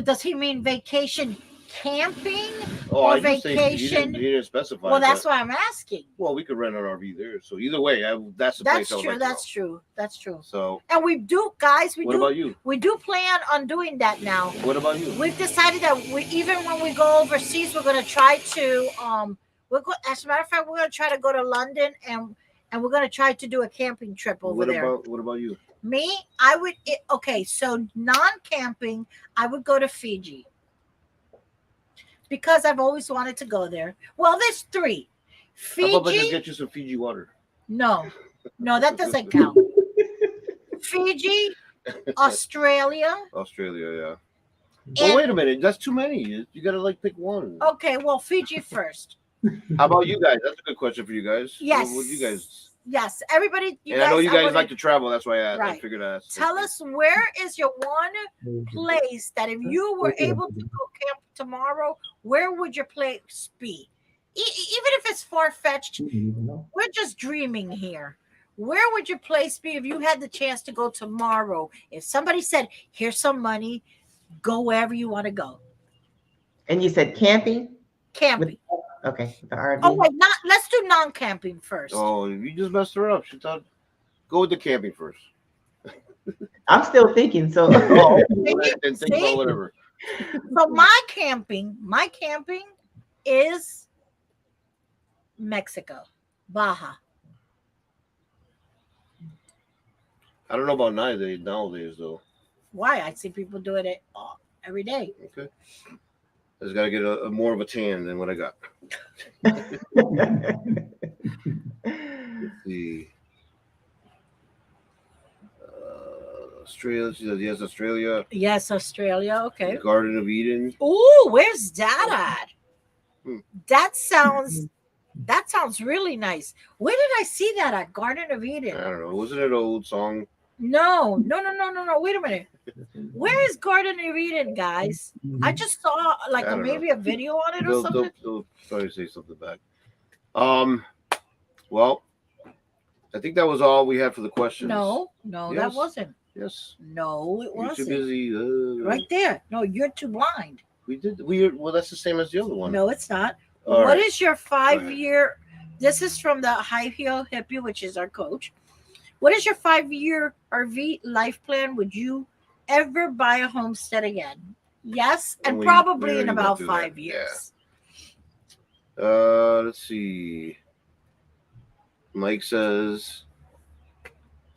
Does he mean vacation camping? oh, or I just think vacation. He didn't specify. Well, that's but- why I'm asking. well, we could rent an RV there, so either way, that's the That's place I would true. like to That's go. true. That's true. So, And we do, guys. what about you? We do plan on doing that now. What about you? We've decided that even when we go overseas, we're going to try to as a matter of fact, we're going to try to go to London and we're going to try to do a camping trip over there. What about you? Me, I would okay, so non-camping, I would go to Fiji. Because I've always wanted to go there. Well, there's 3. How about I just Fiji? get you some Fiji water? No, that doesn't count. Fiji, Australia. Australia, yeah. And- Well, wait a minute. That's too many. You gotta pick one. Okay, well, Fiji first. How about you guys? That's a good question for you guys. Yes. What you guys? Yes, everybody. And I know you guys wanna- like to travel. That's why I Right. figured I Tell us, where is your one place that if you were able to go camp tomorrow, where would your place be? Even if it's far-fetched, we're just dreaming here. Where would your place be if you had the chance to go tomorrow? If somebody said, here's some money, go wherever you want to go. And you said camping? Camping. Okay, the RV. Oh, wait, let's do non-camping first. Oh, you just messed her up. She thought, go with the camping first. I'm still thinking. So Oh, then think See? about whatever. So my camping is Mexico, Baja. I don't know about nowadays though. Why? I see people doing it every day. Okay. I just gotta get a more of a tan than what I got. The Australia. She says yes, Australia. Yes, Australia. Okay. Garden of Eden. Ooh, where's that at? Hmm. That sounds really nice. Where did I see that at? Garden of I Eden. don't know. Wasn't it an old song? No. Wait a minute. Where is Gordon and Eden, guys? I just saw like I don't maybe a video on it or They'll something. probably say something back. Well, I think that was all we had for the questions. No, Yes. that wasn't. Yes. No, it You're wasn't. too busy. Right there. No, you're too blind. Well, that's the same as the other one. No, it's not. All What right. is your 5-year? This is from the High Heel Hippie, which is our coach. What is your 5-year RV life plan? Would you ever buy a homestead again? Yes, and We probably in already went about through 5 that. years. Let's see. Mike says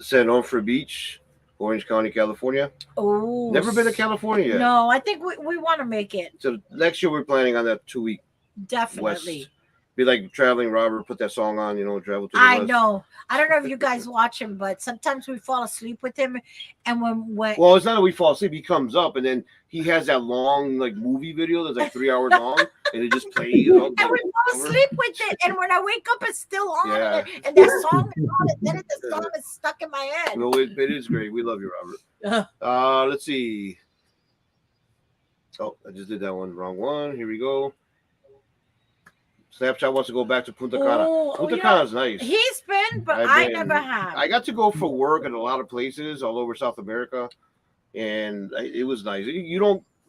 San Onofre Beach, Orange County, California. Oh, Never been to California yet. No, I think we want to make it. So next year we're planning on that 2-week Definitely. west. Be like traveling Robert, put that song on, travel to the I west. know. I don't know if you guys watch him, but sometimes we fall asleep with him, and when Well, it's not that we fall asleep. He comes up and then he has that long movie video that's like 3 hours long, and it just plays. and we fall asleep with it, and when I wake up, it's still on, Yeah. and that song is on, and then the song is stuck in my head. No, it is great. We love you, Robert. Let's see. Oh, I just did that one. Wrong one. Here we go. Snapchat wants to go back to Punta Cana. Punta Cana is nice. He's been, but I've I been- never have. I got to go for work in a lot of places all over South America, and it was nice.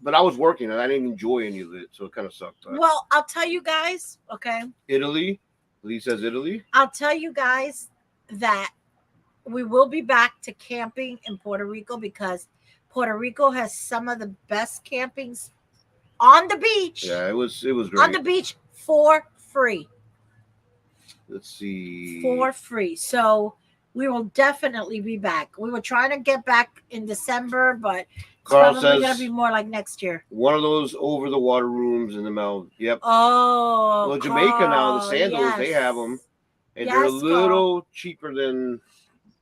But I was working and I didn't enjoy any of it, so it kind of sucked. But Well, I'll tell you guys, okay? Italy, Lee says Italy. I'll tell you guys that we will be back to camping in Puerto Rico because Puerto Rico has some of the best campings on the beach. Yeah, it was great. On the beach for free. Let's see. For free. So we will definitely be back. We were trying to get back in December, but it's Carl probably says gonna be more like next year. one of those over the water rooms in the Mel. Yep. Oh, Well, Jamaica now, the Carl, sandals, they have them, and they're a Yes, little cheaper than.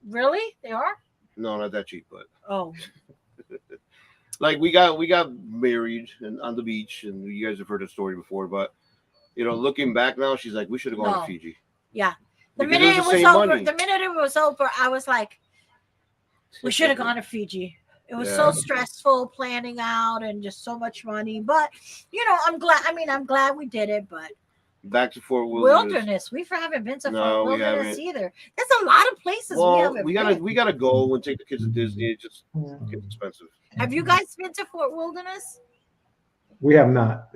Really? They are? No, not that cheap, but Oh, like we got married and on the beach, and you guys have heard the story before, but looking back now, she's like, we should have gone No. to Fiji. yeah. The Because minute it was was the same over, money. the minute it was over, I was like, we should have gone to Fiji. It was so Yeah. stressful planning out and just so much money. But I'm glad. I mean, I'm glad we did it. But Back to Fort Wilderness. we haven't been to No, Fort we Wilderness haven't. either. There's a lot of places we Well, haven't been. we gotta go and take the kids to Disney. It just gets expensive. Have you guys been to Fort Wilderness? We have not.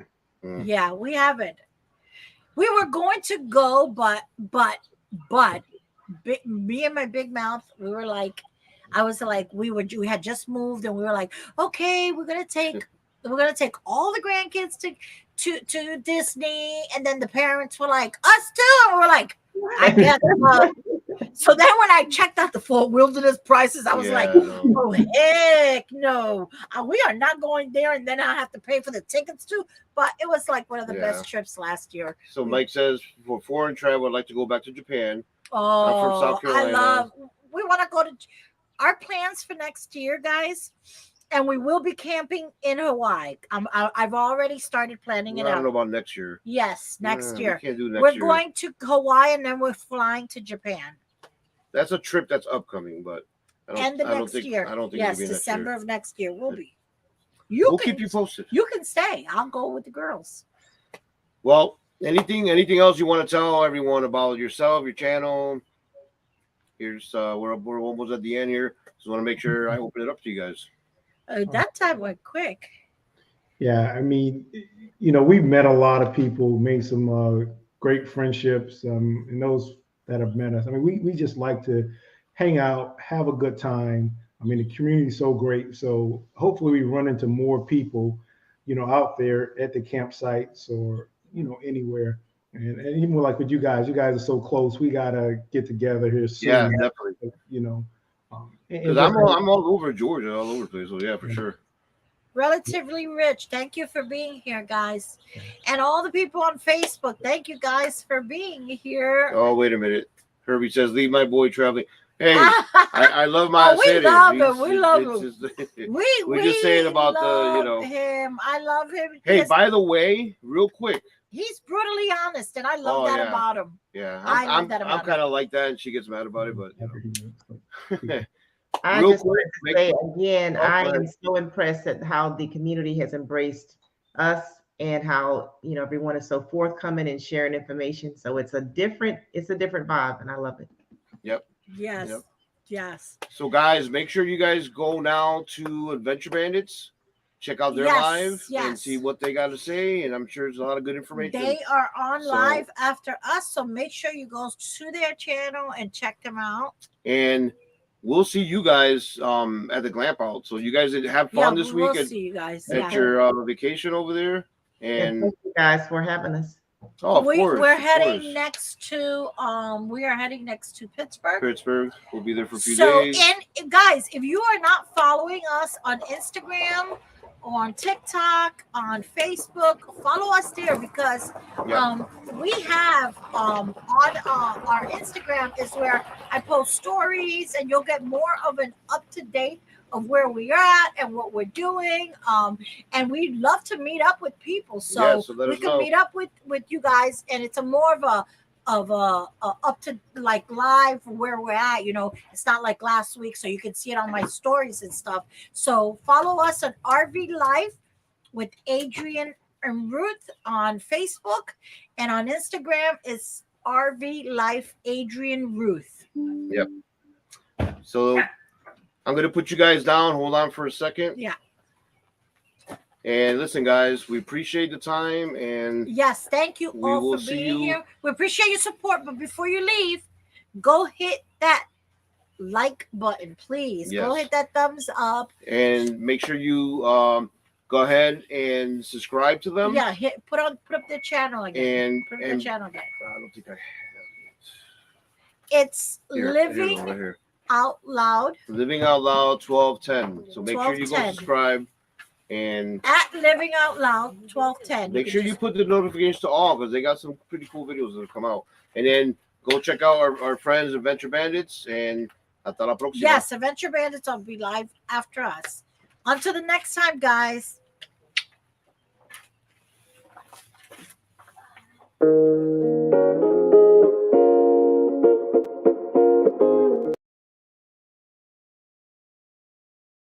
Mm. Yeah, we haven't. We were going to go, but me and my big mouth, we were like, we had just moved, and we were like, okay, we're gonna take all the grandkids to Disney, and then the parents were like, us too, and we were like, I guess. So then when I checked out the Fort Wilderness prices, I was like, no. oh heck no, we are not going there, and then I have to pay for the tickets too. But it was like one of the best trips last year. So Mike says for foreign travel, I'd like to go back to Japan. Oh, from South Carolina. We want to go to our plans for next year, guys, and we will be camping in Hawaii. I've already started planning it I don't know out. about next year. Yes, next We year. can't do next We're year. going to Hawaii, and then we're flying to Japan. That's a trip that's upcoming, but I don't Next think year. I don't think Yes, it'll be December next of next year will be. year. We'll keep you posted. You can stay. I'll go with the girls. Well, anything else you want to tell everyone about yourself, your channel? Here's we're almost at the end here. Just want to make sure I open it up to you guys. That time went quick. Yeah, I mean, we've met a lot of people, made some great friendships, and those that have met us. I mean, we just like to hang out, have a good time. I mean, the community is so great. So hopefully we run into more people, out there at the campsites or, anywhere. And even like with you guys are so close. We got to get together here soon. Yeah, definitely. Because I'm all over Georgia, all over the place. So yeah, for sure. Relatively Rich, thank you for being here, guys. And all the people on Facebook, thank you guys for being here. Oh, wait a minute. Herbie says, leave my boy traveling. Hey, I love my we love him. We love him. We're just saying about him. I love him. Hey, because by the way, real quick. he's brutally honest, and I love that about him. Yeah, I love that about I'm him. kind of like that, and she gets mad about it, but I Real just wanted quick, to say again, Oh, I go am ahead. so impressed at how the community has embraced us and how, you know, everyone is so forthcoming and sharing information. So it's a different vibe and I love it. Yep. Yes. Yep. Yes. So guys, make sure you guys go now to Adventure Bandits, check out their Yes, live and yes. see what they got to say. And I'm sure there's a lot of good information. They are on So- live after us, so make sure you go to their channel and check them out. And we'll see you guys at the Glamp Out. So you guys have fun this we'll week see you guys. at Yeah. your vacation over there. And And thank you guys for having us. oh, of course, We're of heading course. next to we are heading next to Pittsburgh. Pittsburgh. We'll be there for a few So, days. and guys, if you are not following us on Instagram, on TikTok, on Facebook, follow us there because Yeah. we have on our Instagram is where I post stories and you'll get more of an up to date of where we are at and what we're doing. And we'd love to meet up with people. So, Yeah, so let we us can know. meet up with you guys, and it's a more of a up to like live where we're at. You know, it's not like last week, so you can see it on my stories and stuff. So follow us on RV Life with Adrian and Ruth on Facebook, and on Instagram it's RV Life Adrian Ruth. Yep. So I'm gonna put you guys down. Hold on for a second. Yeah. And listen, guys, we appreciate the time and Yes, thank you We all will for see being you- here. We appreciate your support, but before you leave, go hit that like button, please. Go Yes. hit that thumbs up. and make sure you go ahead and subscribe to them. Yeah, put up their channel again. And Put up their and channel again. I don't think I have It's it. Here, Living right here. Out Loud Living Out Loud 1210. So make sure you go 1210. subscribe and at Living Out Loud 1210. make can sure you just- put the notifications to all because they got some pretty cool videos that have come out. And then go check out our friends Adventure Bandits and hasta la próxima. Yes, Adventure Bandits will be live after us. Until the next time, guys. Thank you.